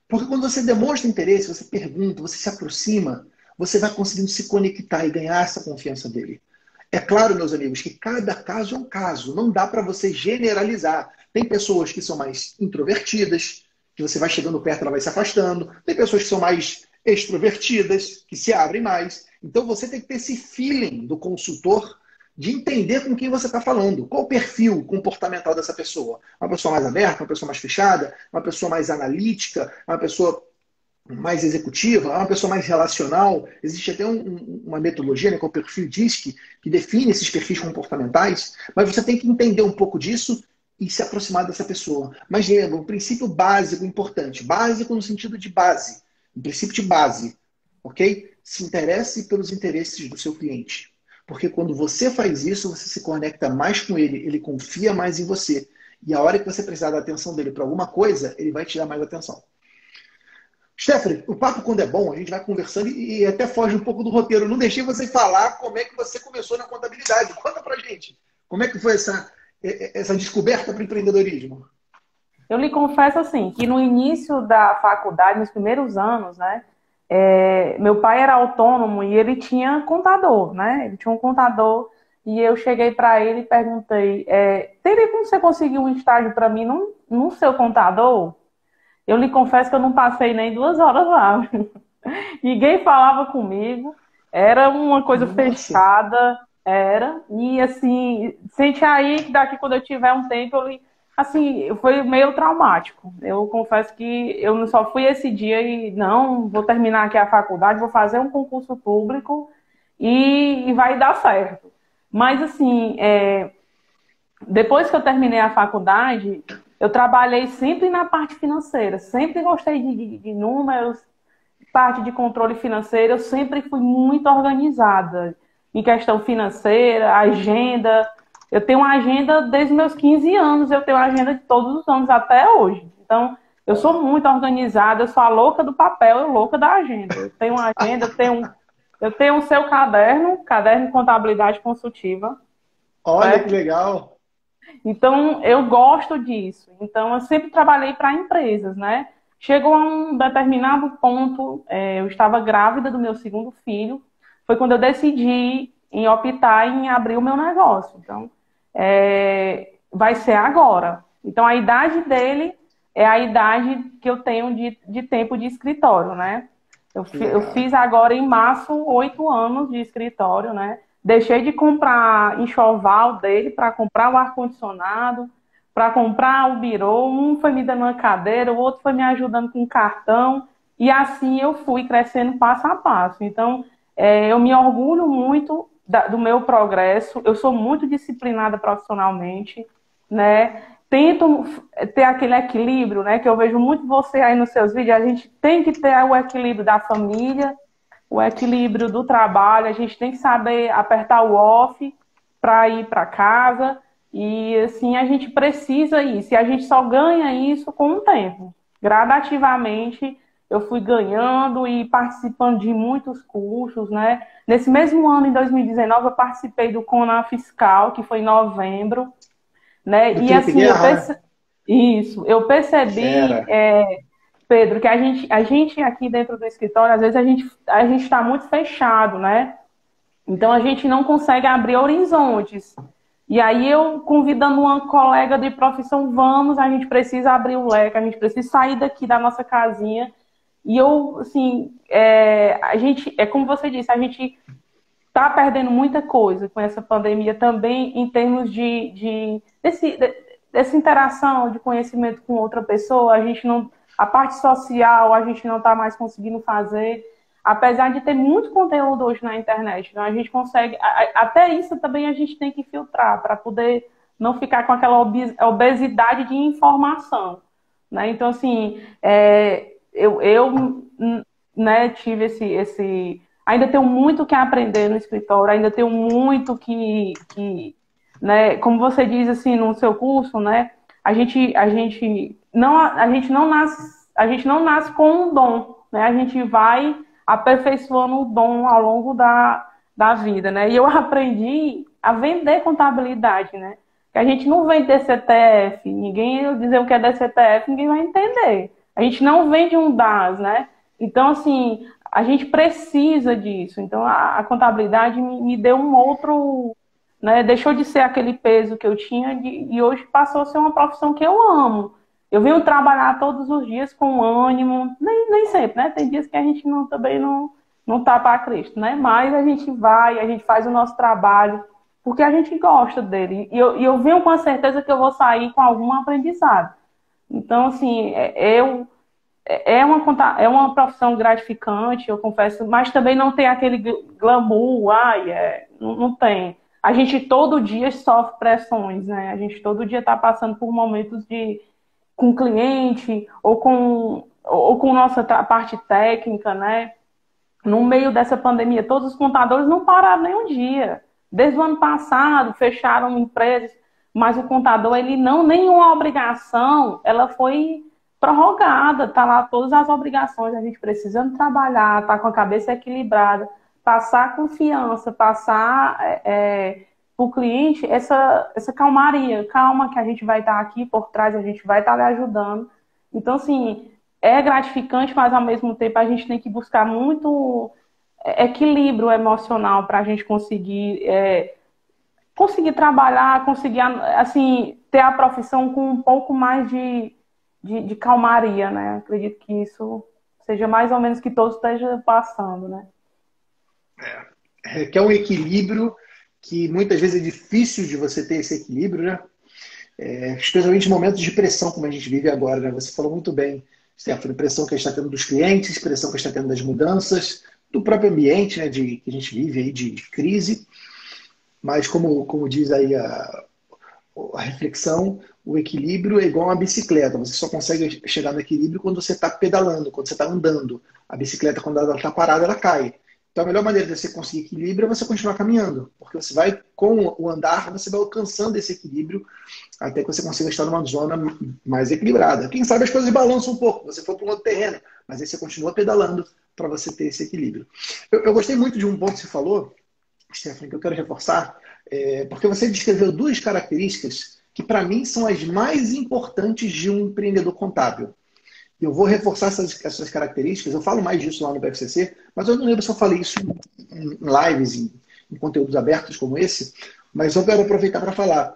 Porque quando você demonstra interesse, você pergunta, você se aproxima, você vai conseguindo se conectar e ganhar essa confiança dele. É claro, meus amigos, que cada caso é um caso. Não dá para você generalizar. Tem pessoas que são mais introvertidas, que você vai chegando perto, ela vai se afastando. Tem pessoas que são mais extrovertidas, que se abrem mais. Então você tem que ter esse feeling do consultor de entender com quem você está falando. Qual o perfil comportamental dessa pessoa? Uma pessoa mais aberta, uma pessoa mais fechada, uma pessoa mais analítica, uma pessoa mais executiva, uma pessoa mais relacional. Existe até uma metodologia, né, que é o perfil DISC, que define esses perfis comportamentais, mas você tem que entender um pouco disso e se aproximar dessa pessoa. Mas lembra, um princípio básico importante, básico no sentido de base, um princípio de base, ok? Se interesse pelos interesses do seu cliente. Porque quando você faz isso, você se conecta mais com ele confia mais em você. E a hora que você precisar da atenção dele para alguma coisa, ele vai te dar mais atenção. Stephanie, o papo quando é bom, a gente vai conversando e até foge um pouco do roteiro. Eu não deixei você falar como é que você começou na contabilidade. Conta pra gente. Como é que foi essa descoberta para o empreendedorismo? Eu lhe confesso assim, que no início da faculdade, nos primeiros anos, né, meu pai era autônomo e ele tinha contador, né? Ele tinha um contador e eu cheguei para ele e perguntei, teria como você conseguir um estágio para mim no seu contador? Eu lhe confesso que eu não passei nem 2 horas lá. Ninguém falava comigo, era uma coisa fechada, e assim, sente aí que daqui quando eu tiver um tempo, assim, foi meio traumático. Eu confesso que eu só fui esse dia e não, vou terminar aqui a faculdade, vou fazer um concurso público e vai dar certo. Mas assim, depois que eu terminei a faculdade, eu trabalhei sempre na parte financeira, sempre gostei de números, parte de controle financeiro, eu sempre fui muito organizada em questão financeira, agenda. Eu tenho uma agenda desde meus 15 anos, eu tenho uma agenda de todos os anos até hoje. Então, eu sou muito organizada, eu sou a louca do papel, eu louca da agenda. Eu tenho uma agenda, eu tenho o seu caderno de contabilidade consultiva. Olha que legal! Então, eu gosto disso. Então, eu sempre trabalhei para empresas, né? Chegou a um determinado ponto, eu estava grávida do meu segundo filho, foi quando eu decidi optar em abrir o meu negócio. Então, vai ser agora. Então, a idade dele é a idade que eu tenho de tempo de escritório, né? Eu fiz agora em março 8 anos de escritório, né? Deixei de comprar enxoval dele para comprar o ar-condicionado, para comprar o birô. Um foi me dando uma cadeira, o outro foi me ajudando com cartão. E assim eu fui crescendo passo a passo. Então, eu me orgulho muito do meu progresso. Eu sou muito disciplinada profissionalmente, né? Tento ter aquele equilíbrio, né? Que eu vejo muito você aí nos seus vídeos. A gente tem que ter o equilíbrio da família, o equilíbrio do trabalho, a gente tem que saber apertar o off para ir para casa, e assim a gente precisa isso, e a gente só ganha isso com o tempo. Gradativamente eu fui ganhando e participando de muitos cursos, né? Nesse mesmo ano, em 2019, eu participei do Conan Fiscal, que foi em novembro, né? E assim, eu percebi, Pedro, que a gente aqui dentro do escritório, às vezes a gente está muito fechado, né? Então a gente não consegue abrir horizontes. E aí eu convidando uma colega de profissão, a gente precisa abrir o leque, a gente precisa sair daqui da nossa casinha. E eu, assim, a gente, como você disse, a gente está perdendo muita coisa com essa pandemia também em termos dessa interação, de conhecimento com outra pessoa. A parte social a gente não está mais conseguindo fazer, apesar de ter muito conteúdo hoje na internet. Então a gente consegue, até isso também a gente tem que filtrar para poder não ficar com aquela obesidade de informação, né? Então assim, eu né, tive ainda tenho muito que aprender no escritório, ainda tenho muito né, como você diz assim no seu curso, né? A gente não nasce a gente não nasce com um dom, né? A gente vai aperfeiçoando o dom ao longo da vida, né? E eu aprendi a vender contabilidade, né? Que a gente não vende DCTF, ninguém dizer o que é DCTF, ninguém vai entender. A gente não vende um DAS, né? Então, assim, a gente precisa disso. Então, a contabilidade me deu um outro, né? Deixou de ser aquele peso que eu tinha e hoje passou a ser uma profissão que eu amo. Eu venho trabalhar todos os dias com ânimo, nem sempre, né? Tem dias que a gente também não tá para Cristo, né? Mas a gente vai, a gente faz o nosso trabalho, porque a gente gosta dele. E eu venho com a certeza que eu vou sair com algum aprendizado. Então, assim, é uma profissão gratificante, eu confesso, mas também não tem aquele glamour, não tem. A gente todo dia sofre pressões, né? A gente todo dia está passando por momentos com o cliente ou com nossa parte técnica, né? No meio dessa pandemia, todos os contadores não pararam nem um dia. Desde o ano passado, fecharam empresas, mas o contador, ele não, nenhuma obrigação, ela foi prorrogada, tá lá todas as obrigações, a gente precisando trabalhar, tá com a cabeça equilibrada, passar confiança, passar para o cliente essa calmaria, calma que a gente vai estar aqui por trás, a gente vai estar lhe ajudando. Então, assim, é gratificante, mas ao mesmo tempo a gente tem que buscar muito equilíbrio emocional para a gente conseguir trabalhar, conseguir assim, ter a profissão com um pouco mais de calmaria, né? Acredito que isso seja mais ou menos que todos estejam passando, né? Que é um equilíbrio que muitas vezes é difícil de você ter esse equilíbrio, né? Especialmente em momentos de pressão como a gente vive agora, né? Você falou muito bem, Stephanie, pressão que a gente está tendo dos clientes, pressão que a gente está tendo das mudanças, do próprio ambiente, né, que a gente vive aí de crise. Mas como diz aí a reflexão, o equilíbrio é igual a uma bicicleta. Você só consegue chegar no equilíbrio quando você está pedalando, quando você está andando. A bicicleta, quando ela está parada, ela cai. Então a melhor maneira de você conseguir equilíbrio é você continuar caminhando. Porque você vai, com o andar, você vai alcançando esse equilíbrio até que você consiga estar numa zona mais equilibrada. Quem sabe as coisas balançam um pouco, você for para um outro terreno, mas aí você continua pedalando para você ter esse equilíbrio. Eu gostei muito de um ponto que você falou, Stephanie, que eu quero reforçar, porque você descreveu duas características que, para mim, são as mais importantes de um empreendedor contábil. Eu vou reforçar essas características, eu falo mais disso lá no BFCC, mas eu não lembro se eu falei isso em lives, em conteúdos abertos como esse, mas eu quero aproveitar para falar.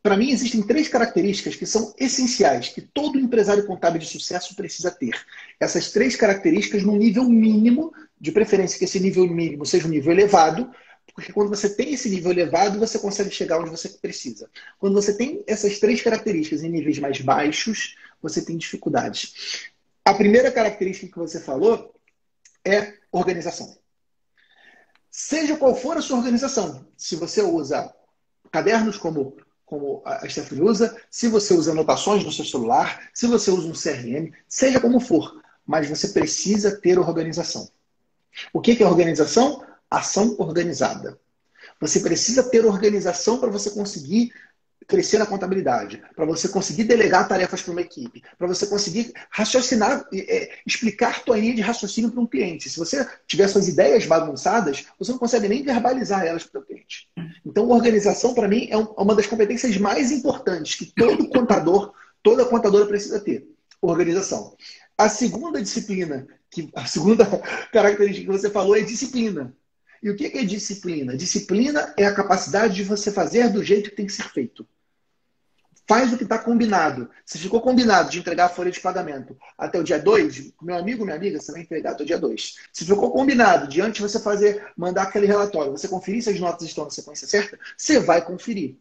Para mim, existem três características que são essenciais, que todo empresário contábil de sucesso precisa ter. Essas três características num nível mínimo, de preferência que esse nível mínimo seja um nível elevado, porque quando você tem esse nível elevado, você consegue chegar onde você precisa. Quando você tem essas três características em níveis mais baixos, você tem dificuldades. A primeira característica que você falou é organização. Seja qual for a sua organização, se você usa cadernos como a Stephanie usa, se você usa anotações no seu celular, se você usa um CRM, seja como for, mas você precisa ter organização. O que é organização? Ação organizada. Você precisa ter organização para você conseguir crescer na contabilidade, para você conseguir delegar tarefas para uma equipe, para você conseguir raciocinar, explicar tua linha de raciocínio para um cliente. Se você tiver suas ideias bagunçadas, você não consegue nem verbalizar elas para o cliente. Então, organização, para mim, é uma das competências mais importantes que todo contador, toda contadora precisa ter. Organização. A segunda disciplina, a segunda característica que você falou é disciplina. E o que é disciplina? Disciplina é a capacidade de você fazer do jeito que tem que ser feito. Faz o que está combinado. Se ficou combinado de entregar a folha de pagamento até o dia 2, meu amigo, minha amiga, você vai entregar até o dia 2. Se ficou combinado de antes você mandar aquele relatório, você conferir se as notas estão na sequência certa, você vai conferir.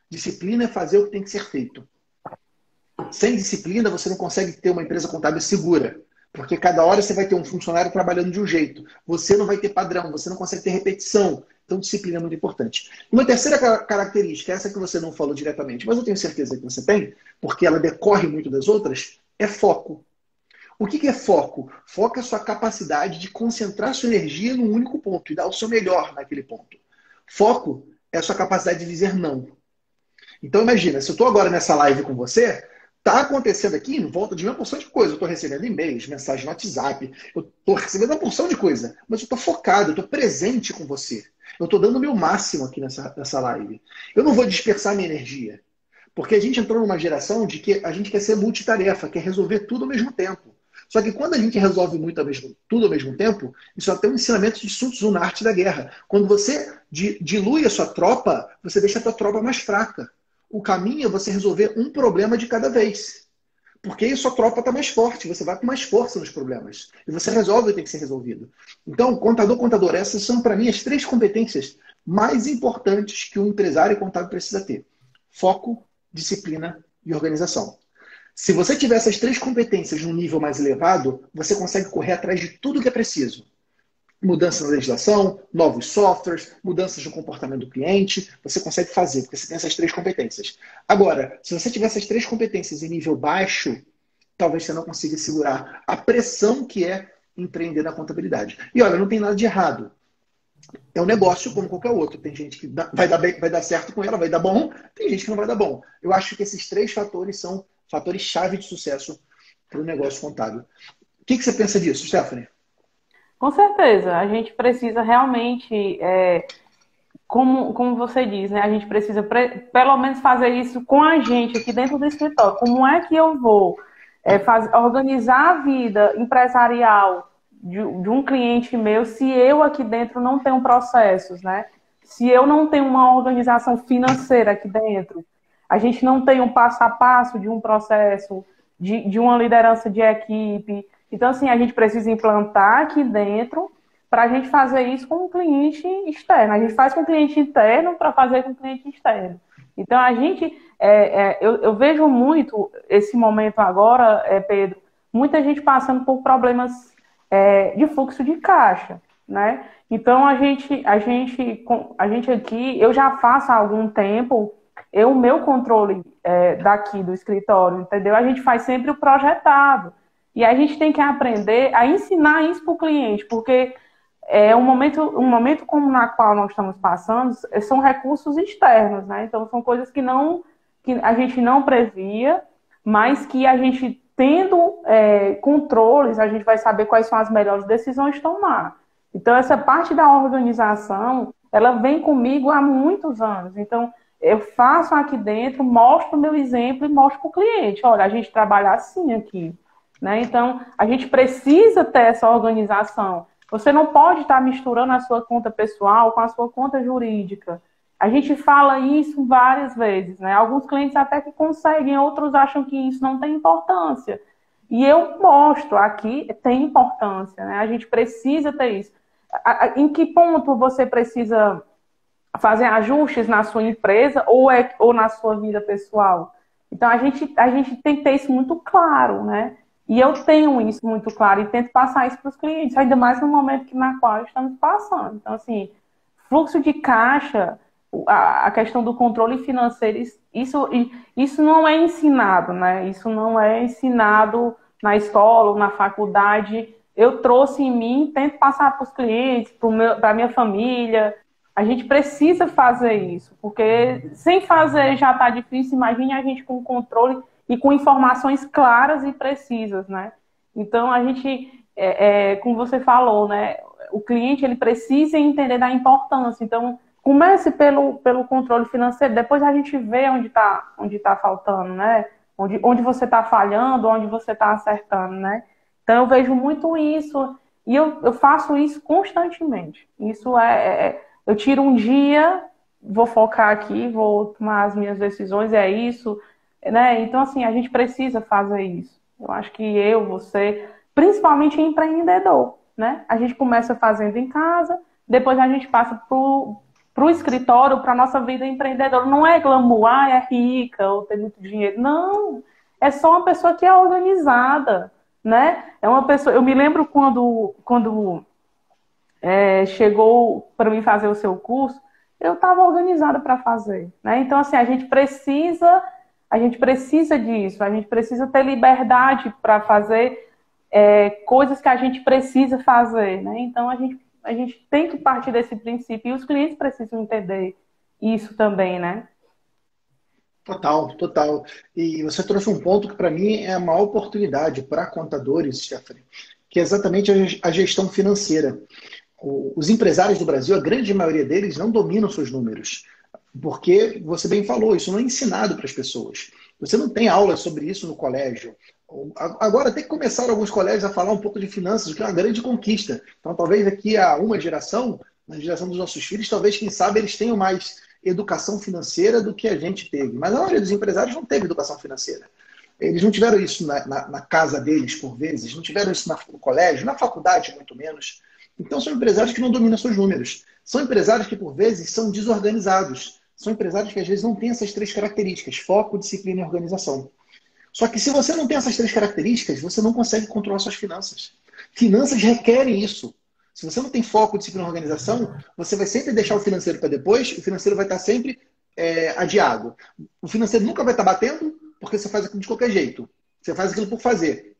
Disciplina é fazer o que tem que ser feito. Sem disciplina, você não consegue ter uma empresa contábil segura. Porque cada hora você vai ter um funcionário trabalhando de um jeito. Você não vai ter padrão, você não consegue ter repetição. Então, disciplina é muito importante. Uma terceira característica, essa que você não falou diretamente, mas eu tenho certeza que você tem, porque ela decorre muito das outras, é foco. O que é foco? Foco é a sua capacidade de concentrar sua energia num único ponto e dar o seu melhor naquele ponto. Foco é a sua capacidade de dizer não. Então, imagina, se eu estou agora nessa live com você, tá acontecendo aqui em volta de uma porção de coisa. Eu estou recebendo e-mails, mensagens no WhatsApp, eu estou recebendo uma porção de coisa, mas eu estou focado, eu estou presente com você. Eu estou dando o meu máximo aqui nessa live. Eu não vou dispersar minha energia. Porque a gente entrou numa geração de que a gente quer ser multitarefa, quer resolver tudo ao mesmo tempo. Só que quando a gente resolve tudo ao mesmo tempo, isso até um ensinamento de Sun Tzu na arte da guerra. Quando você dilui a sua tropa, você deixa a sua tropa mais fraca. O caminho é você resolver um problema de cada vez. Porque aí a sua tropa está mais forte, você vai com mais força nos problemas. E você resolve o que tem que ser resolvido. Então, contador, essas são para mim as 3 competências mais importantes que um empresário contábil precisa ter. Foco, disciplina e organização. Se você tiver essas 3 competências num nível mais elevado, você consegue correr atrás de tudo que é preciso. Mudança na legislação, novos softwares, mudanças no comportamento do cliente, você consegue fazer, porque você tem essas 3 competências. Agora, se você tiver essas 3 competências em nível baixo, talvez você não consiga segurar a pressão que é empreender na contabilidade. E olha, não tem nada de errado. É um negócio como qualquer outro. Tem gente que vai dar certo com ela, vai dar bom, tem gente que não vai dar bom. Eu acho que esses 3 fatores são fatores-chave de sucesso para o negócio contábil. O que você pensa disso, Stephanie? Com certeza, a gente precisa realmente, como você diz, né? A gente precisa pelo menos fazer isso com a gente aqui dentro do escritório. Como é que eu vou organizar a vida empresarial de um cliente meu se eu aqui dentro não tenho processos, né? Se eu não tenho uma organização financeira aqui dentro, a gente não tem um passo a passo de um processo, de uma liderança de equipe. Então, assim, a gente precisa implantar aqui dentro para a gente fazer isso com o cliente externo. A gente faz com o cliente interno para fazer com o cliente externo. Então, a gente... eu vejo muito esse momento agora, Pedro, muita gente passando por problemas de fluxo de caixa, né? Então, a gente aqui, eu já faço há algum tempo, o meu controle daqui do escritório, entendeu? A gente faz sempre o projetado. E a gente tem que aprender a ensinar isso para o cliente, porque um momento como na qual nós estamos passando, são recursos externos, né? Então, são coisas que a gente não previa, mas que a gente, tendo controles, a gente vai saber quais são as melhores decisões de tomar. Então, essa parte da organização, ela vem comigo há muitos anos. Então, eu faço aqui dentro, mostro o meu exemplo e mostro para o cliente. Olha, a gente trabalha assim aqui. Né? Então, a gente precisa ter essa organização. Você não pode estar misturando a sua conta pessoal com a sua conta jurídica. A gente fala isso várias vezes, né? Alguns clientes até que conseguem, outros acham que isso não tem importância. E eu mostro aqui, tem importância, né? A gente precisa ter isso. Em que ponto você precisa fazer ajustes na sua empresa ou na sua vida pessoal? Então, a gente tem que ter isso muito claro, né? E eu tenho isso muito claro e tento passar isso para os clientes, ainda mais no momento na qual estamos passando. Então, assim, fluxo de caixa, a questão do controle financeiro, isso não é ensinado, né? Isso não é ensinado na escola ou na faculdade. Eu trouxe em mim, tento passar para os clientes, para a minha família. A gente precisa fazer isso, porque sem fazer já está difícil. Imagine a gente com controle e com informações claras e precisas, né? Então, a gente, como você falou, né? O cliente, ele precisa entender da importância. Então, comece pelo controle financeiro, depois a gente vê onde tá faltando, né? Onde você está falhando, onde você está acertando, né? Então, eu vejo muito isso, e eu faço isso constantemente. Isso eu tiro um dia, vou focar aqui, vou tomar as minhas decisões, é isso, né? Então, assim, a gente precisa fazer isso. Eu acho que você, principalmente empreendedor, né? A gente começa fazendo em casa, depois a gente passa pro escritório, para nossa vida empreendedora. Não é glamour, é rica, ou tem muito dinheiro. Não, é só uma pessoa que é organizada, né? É uma pessoa... Eu me lembro quando chegou para mim fazer o seu curso, eu estava organizada para fazer, né? Então, assim, a gente precisa disso, a gente precisa ter liberdade para fazer coisas que a gente precisa fazer, né? Então, a gente tem que partir desse princípio e os clientes precisam entender isso também, né? Total, total. E você trouxe um ponto que para mim é a maior oportunidade para contadores, Stephanie, que é exatamente a gestão financeira. Os empresários do Brasil, a grande maioria deles não dominam seus números, porque você bem falou, isso não é ensinado para as pessoas. Você não tem aula sobre isso no colégio. Agora tem que começar alguns colégios a falar um pouco de finanças, o que é uma grande conquista. Então, talvez daqui a uma geração, na geração dos nossos filhos, talvez, quem sabe, eles tenham mais educação financeira do que a gente teve. Mas a maioria dos empresários não teve educação financeira. Eles não tiveram isso na casa deles, por vezes, não tiveram isso no colégio, na faculdade, muito menos. Então, são empresários que não dominam seus números. São empresários que, por vezes, são desorganizados. São empresários que, às vezes, não têm essas três características: foco, disciplina e organização. Só que se você não tem essas três características, você não consegue controlar suas finanças. Finanças requerem isso. Se você não tem foco, disciplina e organização, você vai sempre deixar o financeiro para depois, o financeiro vai estar sempre adiado. O financeiro nunca vai estar batendo, porque você faz aquilo de qualquer jeito. Você faz aquilo por fazer.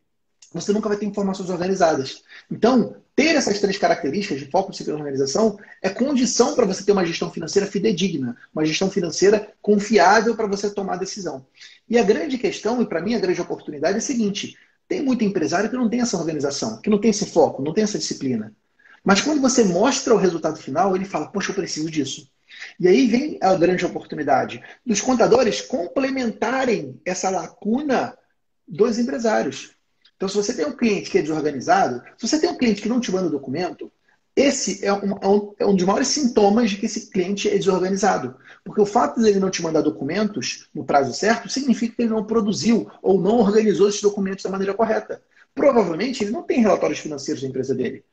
Você nunca vai ter informações organizadas. Então, ter essas três características de foco, disciplina e organização é condição para você ter uma gestão financeira fidedigna, uma gestão financeira confiável para você tomar decisão. E a grande questão, e para mim a grande oportunidade é a seguinte: tem muito empresário que não tem essa organização, que não tem esse foco, não tem essa disciplina. Mas quando você mostra o resultado final, ele fala, poxa, eu preciso disso. E aí vem a grande oportunidade dos contadores complementarem essa lacuna dos empresários. Então, se você tem um cliente que é desorganizado, se você tem um cliente que não te manda documento, esse é um dos maiores sintomas de que esse cliente é desorganizado. Porque o fato de ele não te mandar documentos no prazo certo significa que ele não produziu ou não organizou esses documentos da maneira correta. Provavelmente, ele não tem relatórios financeiros da empresa dele.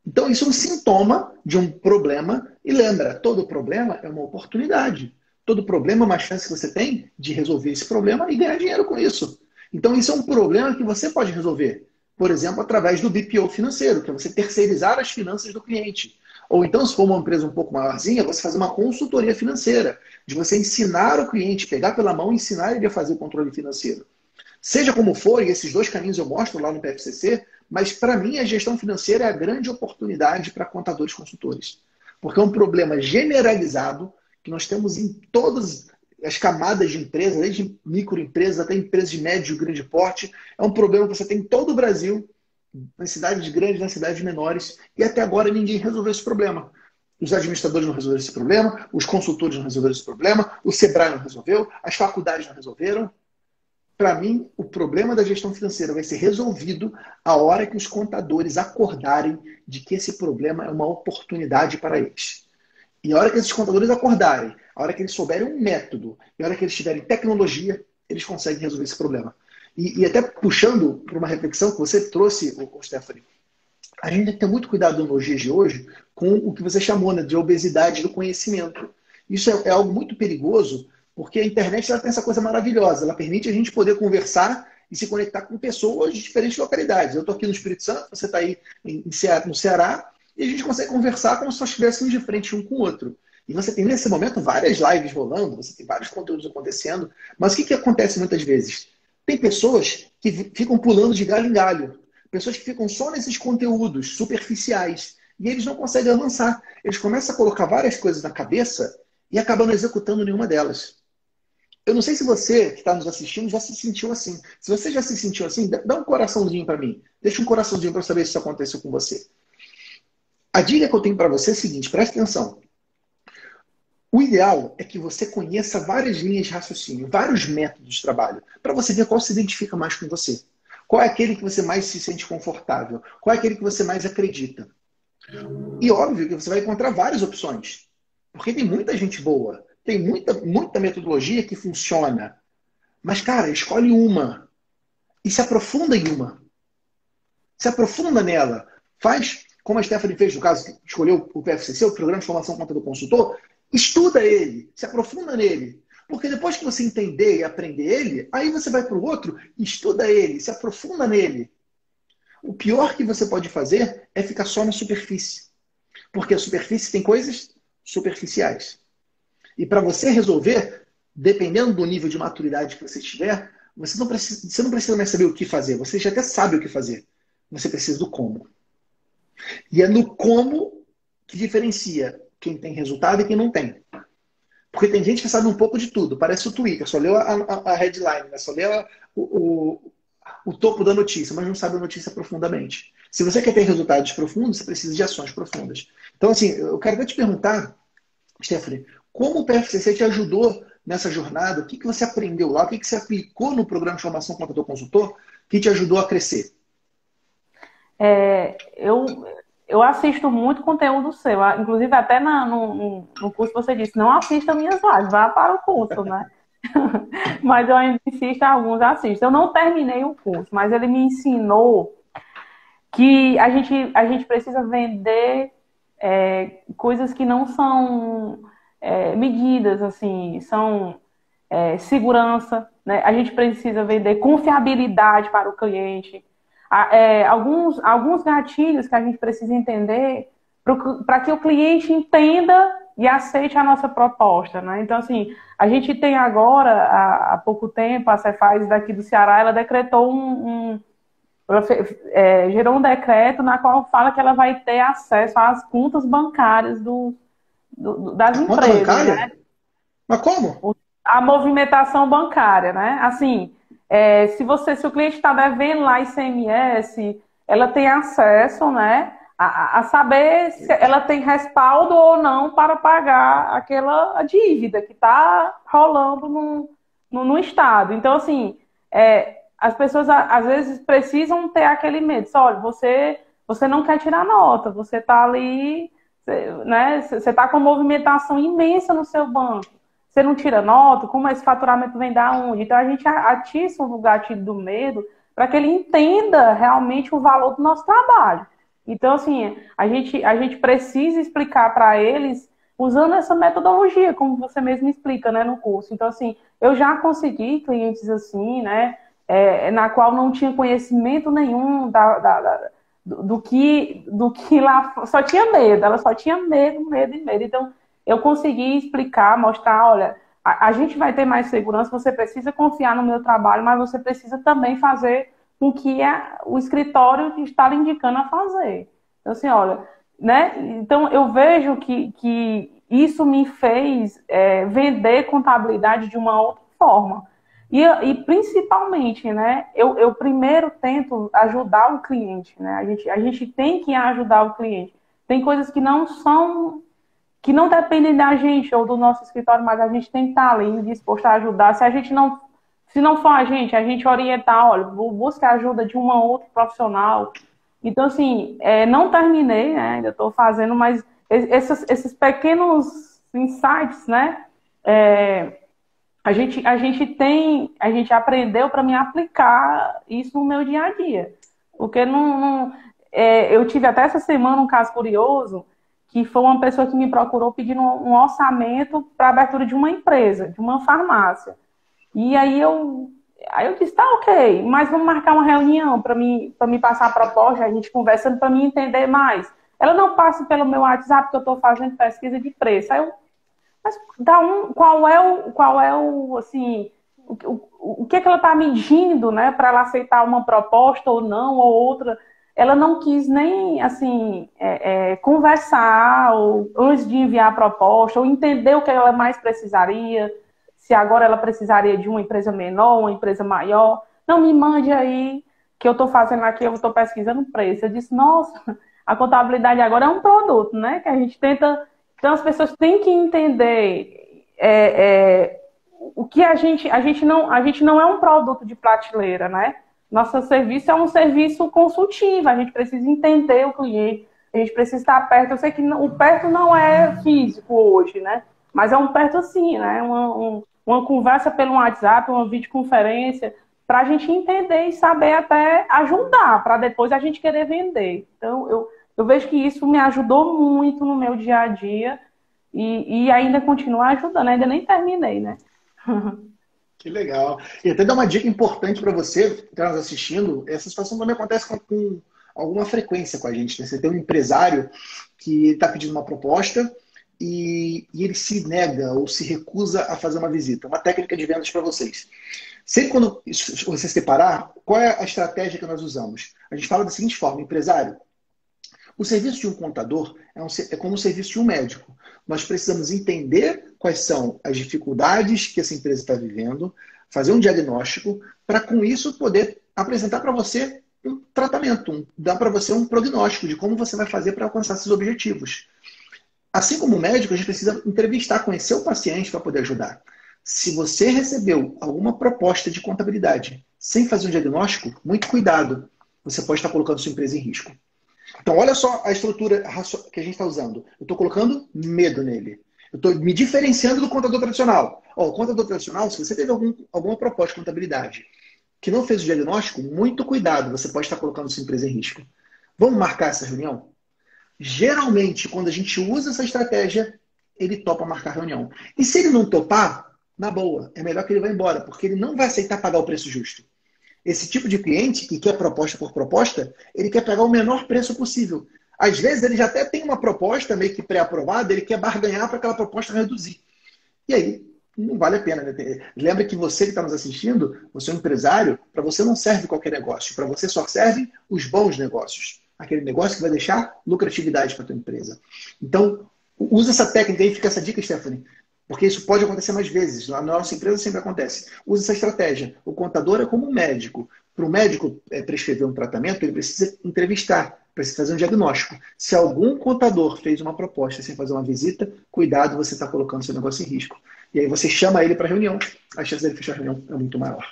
Então, isso é um sintoma de um problema. E lembra, todo problema é uma oportunidade. Todo problema é uma chance que você tem de resolver esse problema e ganhar dinheiro com isso. Então, isso é um problema que você pode resolver. Por exemplo, através do BPO financeiro, que é você terceirizar as finanças do cliente. Ou então, se for uma empresa um pouco maiorzinha, você fazer uma consultoria financeira, de você ensinar o cliente, pegar pela mão e ensinar ele a fazer o controle financeiro. Seja como for, e esses dois caminhos eu mostro lá no PFCC, mas para mim a gestão financeira é a grande oportunidade para contadores consultores. Porque é um problema generalizado que nós temos em todas as camadas de empresas, desde microempresas até empresas de médio e grande porte. É um problema que você tem em todo o Brasil, nas cidades grandes, nas cidades menores, e até agora ninguém resolveu esse problema. Os administradores não resolveram esse problema, os consultores não resolveram esse problema, o Sebrae não resolveu, as faculdades não resolveram. Para mim, o problema da gestão financeira vai ser resolvido a hora que os contadores acordarem de que esse problema é uma oportunidade para eles. E a hora que esses contadores acordarem, a hora que eles souberem um método, e a hora que eles tiverem tecnologia, eles conseguem resolver esse problema. E até puxando para uma reflexão que você trouxe, Stephanie, a gente tem que ter muito cuidado nos dias de hoje com o que você chamou, né, de obesidade do conhecimento. Isso é algo muito perigoso, porque a internet ela tem essa coisa maravilhosa. Ela permite a gente poder conversar e se conectar com pessoas de diferentes localidades. Eu estou aqui no Espírito Santo, você está aí no Ceará, e a gente consegue conversar como se nós estivéssemos de frente um com o outro. E você tem nesse momento várias lives rolando, você tem vários conteúdos acontecendo, mas o que acontece muitas vezes? Tem pessoas que ficam pulando de galho em galho. Pessoas que ficam só nesses conteúdos superficiais. E eles não conseguem avançar. Eles começam a colocar várias coisas na cabeça e acabam não executando nenhuma delas. Eu não sei se você que está nos assistindo já se sentiu assim. Se você já se sentiu assim, dá um coraçãozinho para mim. Deixa um coraçãozinho para eu saber se isso aconteceu com você. A dica que eu tenho para você é a seguinte, presta atenção. O ideal é que você conheça várias linhas de raciocínio, vários métodos de trabalho, para você ver qual se identifica mais com você. Qual é aquele que você mais se sente confortável? Qual é aquele que você mais acredita? E óbvio que você vai encontrar várias opções. Porque tem muita gente boa. Tem muita metodologia que funciona. Mas, cara, escolhe uma. E se aprofunda em uma. Se aprofunda nela. Faz, como a Stephanie fez no caso, que escolheu o PFCC, o Programa de Formação Contador Consultor. Estuda ele. Se aprofunda nele. Porque depois que você entender e aprender ele, aí você vai para o outro, estuda ele, se aprofunda nele. O pior que você pode fazer é ficar só na superfície. Porque a superfície tem coisas superficiais. E para você resolver, dependendo do nível de maturidade que você tiver, você não precisa mais saber o que fazer. Você já até sabe o que fazer. Você precisa do como. E é no como que diferencia quem tem resultado e quem não tem. Porque tem gente que sabe um pouco de tudo, parece o Twitter, só leu a headline, né? Só leu o topo da notícia, mas não sabe a notícia profundamente. Se você quer ter resultados profundos, você precisa de ações profundas. Então, assim, eu quero até te perguntar, Stephanie, como o PFCC te ajudou nessa jornada? O que você aprendeu lá? O que você aplicou no programa de formação Contador Consultor que te ajudou a crescer? Eu assisto muito conteúdo seu. Inclusive, até no curso você disse, não assista minhas lives, vá para o curso, né? Mas eu ainda insisto, alguns assistem. Eu não terminei o curso, mas ele me ensinou que a gente precisa vender coisas que não são medidas, assim, são segurança, né? A gente precisa vender confiabilidade para o cliente. Alguns gatilhos que a gente precisa entender para que o cliente entenda e aceite a nossa proposta, né? Então, assim, a gente tem agora, há pouco tempo, a Cefaz daqui do Ceará, ela decretou gerou um decreto na qual fala que ela vai ter acesso às contas bancárias das A conta empresas, bancária? né? Mas como? A movimentação bancária, né? Assim, se o cliente está devendo lá ICMS, ela tem acesso, né, a saber se ela tem respaldo ou não para pagar aquela dívida que está rolando no Estado. Então, assim, as pessoas às vezes precisam ter aquele medo. Olha, você não quer tirar nota, você está ali, né, você está com movimentação imensa no seu banco. Você não tira nota, como esse faturamento vem da onde? Então a gente atiça o gatilho do medo para que ele entenda realmente o valor do nosso trabalho. Então, assim, a gente precisa explicar para eles usando essa metodologia, como você mesmo explica, né, no curso. Então, assim, eu já consegui clientes assim, né, na qual não tinha conhecimento nenhum do que lá, só tinha medo, ela só tinha medo, medo e medo. Então, eu consegui explicar, mostrar, olha, a gente vai ter mais segurança, você precisa confiar no meu trabalho, mas você precisa também fazer com que o escritório está lhe indicando a fazer. Então, assim, olha, né? Então, eu vejo que isso me fez vender contabilidade de uma outra forma. E principalmente, né, eu primeiro tento ajudar o cliente, né? A gente tem que ajudar o cliente. Tem coisas que não dependem da gente ou do nosso escritório, mas a gente tem que estar ali disposto a ajudar. Se não for a gente orientar, olha, busque a ajuda de uma outra profissional. Então, assim, não terminei, né, ainda estou fazendo, mas esses pequenos insights, né, a gente aprendeu para me aplicar isso no meu dia a dia. Porque eu tive até essa semana um caso curioso, que foi uma pessoa que me procurou pedindo um orçamento para a abertura de uma empresa, de uma farmácia. E aí eu disse, tá ok, mas vamos marcar uma reunião para me passar a proposta, a gente conversando para me entender mais. Ela não passa pelo meu WhatsApp, que eu estou fazendo pesquisa de preço. Aí mas qual é o assim, o que ela está medindo, né, para ela aceitar uma proposta ou não, ou outra? Ela não quis nem, assim, conversar ou, antes de enviar a proposta, ou entender o que ela mais precisaria, se agora ela precisaria de uma empresa menor, uma empresa maior. Não, me mande aí, que eu estou fazendo aqui, eu estou pesquisando preço. Eu disse, nossa, a contabilidade agora é um produto, né, que a gente tenta... Então, as pessoas têm que entender o que a gente não é um produto de prateleira, né? Nosso serviço é um serviço consultivo, a gente precisa entender o cliente, a gente precisa estar perto. Eu sei que o perto não é físico hoje, né? Mas é um perto assim, né? Uma conversa pelo WhatsApp, uma videoconferência, para a gente entender e saber até ajudar, para depois a gente querer vender. Então, eu vejo que isso me ajudou muito no meu dia a dia e ainda continua ajudando, ainda nem terminei, né? Que legal. E até dar uma dica importante para você que está nos assistindo, essa situação também acontece com alguma frequência com a gente, né? Você tem um empresário que está pedindo uma proposta e ele se nega ou se recusa a fazer uma visita. Uma técnica de vendas para vocês. Sempre quando você se separar, qual é a estratégia que nós usamos? A gente fala da seguinte forma, empresário, o serviço de um contador é como o serviço de um médico. Nós precisamos entender quais são as dificuldades que essa empresa está vivendo, fazer um diagnóstico, para com isso poder apresentar para você um tratamento, dar para você um prognóstico de como você vai fazer para alcançar esses objetivos. Assim como médico, a gente precisa entrevistar, conhecer o paciente para poder ajudar. Se você recebeu alguma proposta de contabilidade sem fazer um diagnóstico, muito cuidado. Você pode estar colocando sua empresa em risco. Então, olha só a estrutura que a gente está usando. Eu estou colocando medo nele. Eu estou me diferenciando do contador tradicional. O contador tradicional, se você teve alguma proposta de contabilidade que não fez o diagnóstico, muito cuidado. Você pode estar colocando sua empresa em risco. Vamos marcar essa reunião? Geralmente, quando a gente usa essa estratégia, ele topa marcar a reunião. E se ele não topar, na boa, é melhor que ele vá embora, porque ele não vai aceitar pagar o preço justo. Esse tipo de cliente que quer proposta por proposta, ele quer pegar o menor preço possível. Às vezes ele já até tem uma proposta meio que pré-aprovada, ele quer barganhar para aquela proposta reduzir. E aí, não vale a pena. Né? Lembra que você que está nos assistindo, você é um empresário, para você não serve qualquer negócio. Para você só servem os bons negócios. Aquele negócio que vai deixar lucratividade para a tua empresa. Então, usa essa técnica aí, fica essa dica, Stephanie. Porque isso pode acontecer mais vezes. Na nossa empresa sempre acontece. Usa essa estratégia. O contador é como um médico. Para o médico prescrever um tratamento, ele precisa entrevistar, precisa fazer um diagnóstico. Se algum contador fez uma proposta sem fazer uma visita, cuidado, você está colocando seu negócio em risco. E aí você chama ele para reunião. A chance dele fechar a reunião é muito maior.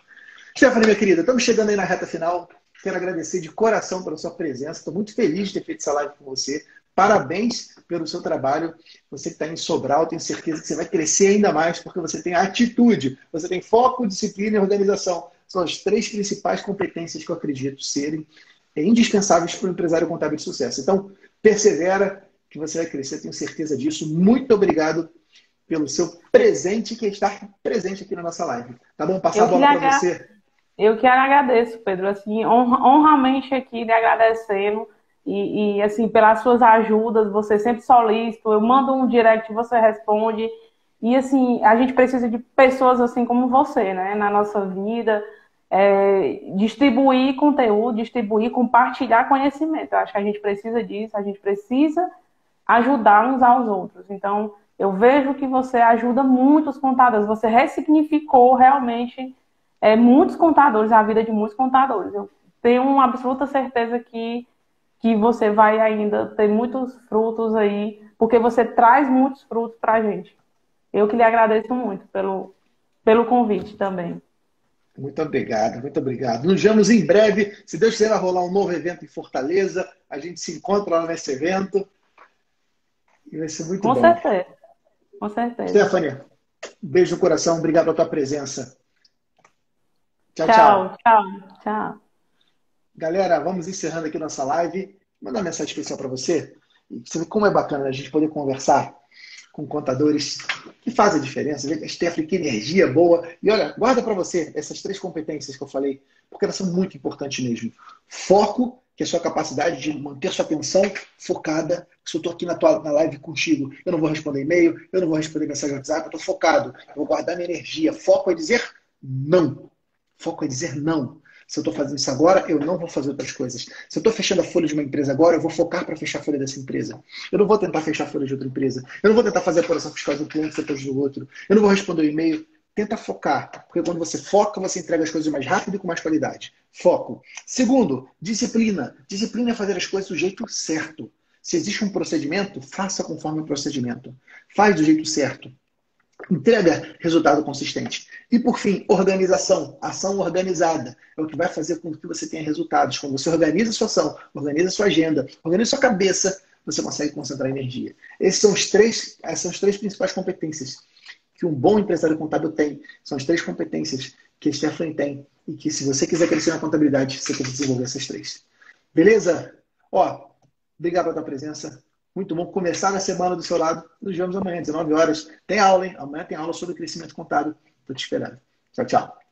Stephanie, minha querida, estamos chegando aí na reta final. Quero agradecer de coração pela sua presença. Estou muito feliz de ter feito essa live com você. Parabéns pelo seu trabalho. Você que está em Sobral, tenho certeza que você vai crescer ainda mais, porque você tem atitude, você tem foco, disciplina e organização. São as 3 principais competências que eu acredito serem indispensáveis para o empresário contábil de sucesso. Então, persevera, que você vai crescer, tenho certeza disso. Muito obrigado pelo seu presente, que está presente aqui na nossa live. Tá bom? Passar a bola para você. Eu que agradeço, Pedro, assim, honramente aqui lhe agradecendo. E, assim, pelas suas ajudas, você sempre solícito, eu mando um direct, você responde. E, assim, a gente precisa de pessoas assim como você, né, na nossa vida, distribuir conteúdo, compartilhar conhecimento. Eu acho que a gente precisa disso, a gente precisa ajudar uns aos outros. Então, eu vejo que você ajuda muitos contadores, você ressignificou realmente muitos contadores, a vida de muitos contadores. Eu tenho uma absoluta certeza que você vai ainda ter muitos frutos aí, porque você traz muitos frutos para a gente. Eu que lhe agradeço muito pelo convite também. Muito obrigado, muito obrigado. Nos vemos em breve. Se Deus quiser, vai rolar um novo evento em Fortaleza. A gente se encontra lá nesse evento. E vai ser muito bom. Com certeza. Com certeza. Stephanie, beijo no coração. Obrigado pela tua presença. Tchau, tchau. Tchau, tchau. Galera, vamos encerrando aqui nossa live. Vou mandar uma mensagem especial para você. Você vê como é bacana a gente poder conversar com contadores que fazem a diferença. Vê que a Stephanie, que energia boa. E olha, guarda para você essas 3 competências que eu falei, porque elas são muito importantes mesmo. Foco, que é a sua capacidade de manter sua atenção focada. Se eu estou aqui na live contigo, eu não vou responder e-mail, eu não vou responder mensagem no WhatsApp, eu estou focado. Eu vou guardar minha energia. Foco é dizer não. Foco é dizer não. Se eu estou fazendo isso agora, eu não vou fazer outras coisas. Se eu estou fechando a folha de uma empresa agora, eu vou focar para fechar a folha dessa empresa. Eu não vou tentar fechar a folha de outra empresa. Eu não vou tentar fazer a apuração fiscal de um cliente depois do outro. Eu não vou responder o e-mail. Tenta focar. Porque quando você foca, você entrega as coisas mais rápido e com mais qualidade. Foco. Segundo, disciplina. Disciplina é fazer as coisas do jeito certo. Se existe um procedimento, faça conforme o procedimento. Faz do jeito certo. Entrega resultado consistente. E, por fim, organização. Ação organizada. É o que vai fazer com que você tenha resultados. Quando você organiza a sua ação, organiza a sua agenda, organiza a sua cabeça, você consegue concentrar energia. Essas são as 3 principais competências que um bom empresário contábil tem. São as 3 competências que a Stephanie tem. E que, se você quiser crescer na contabilidade, você tem que desenvolver essas 3. Beleza? Obrigado pela tua presença. Muito bom começar na semana do seu lado. Nos vemos amanhã, 19 horas. Tem aula, hein? Amanhã tem aula sobre crescimento contábil. Estou te esperando. Tchau, tchau.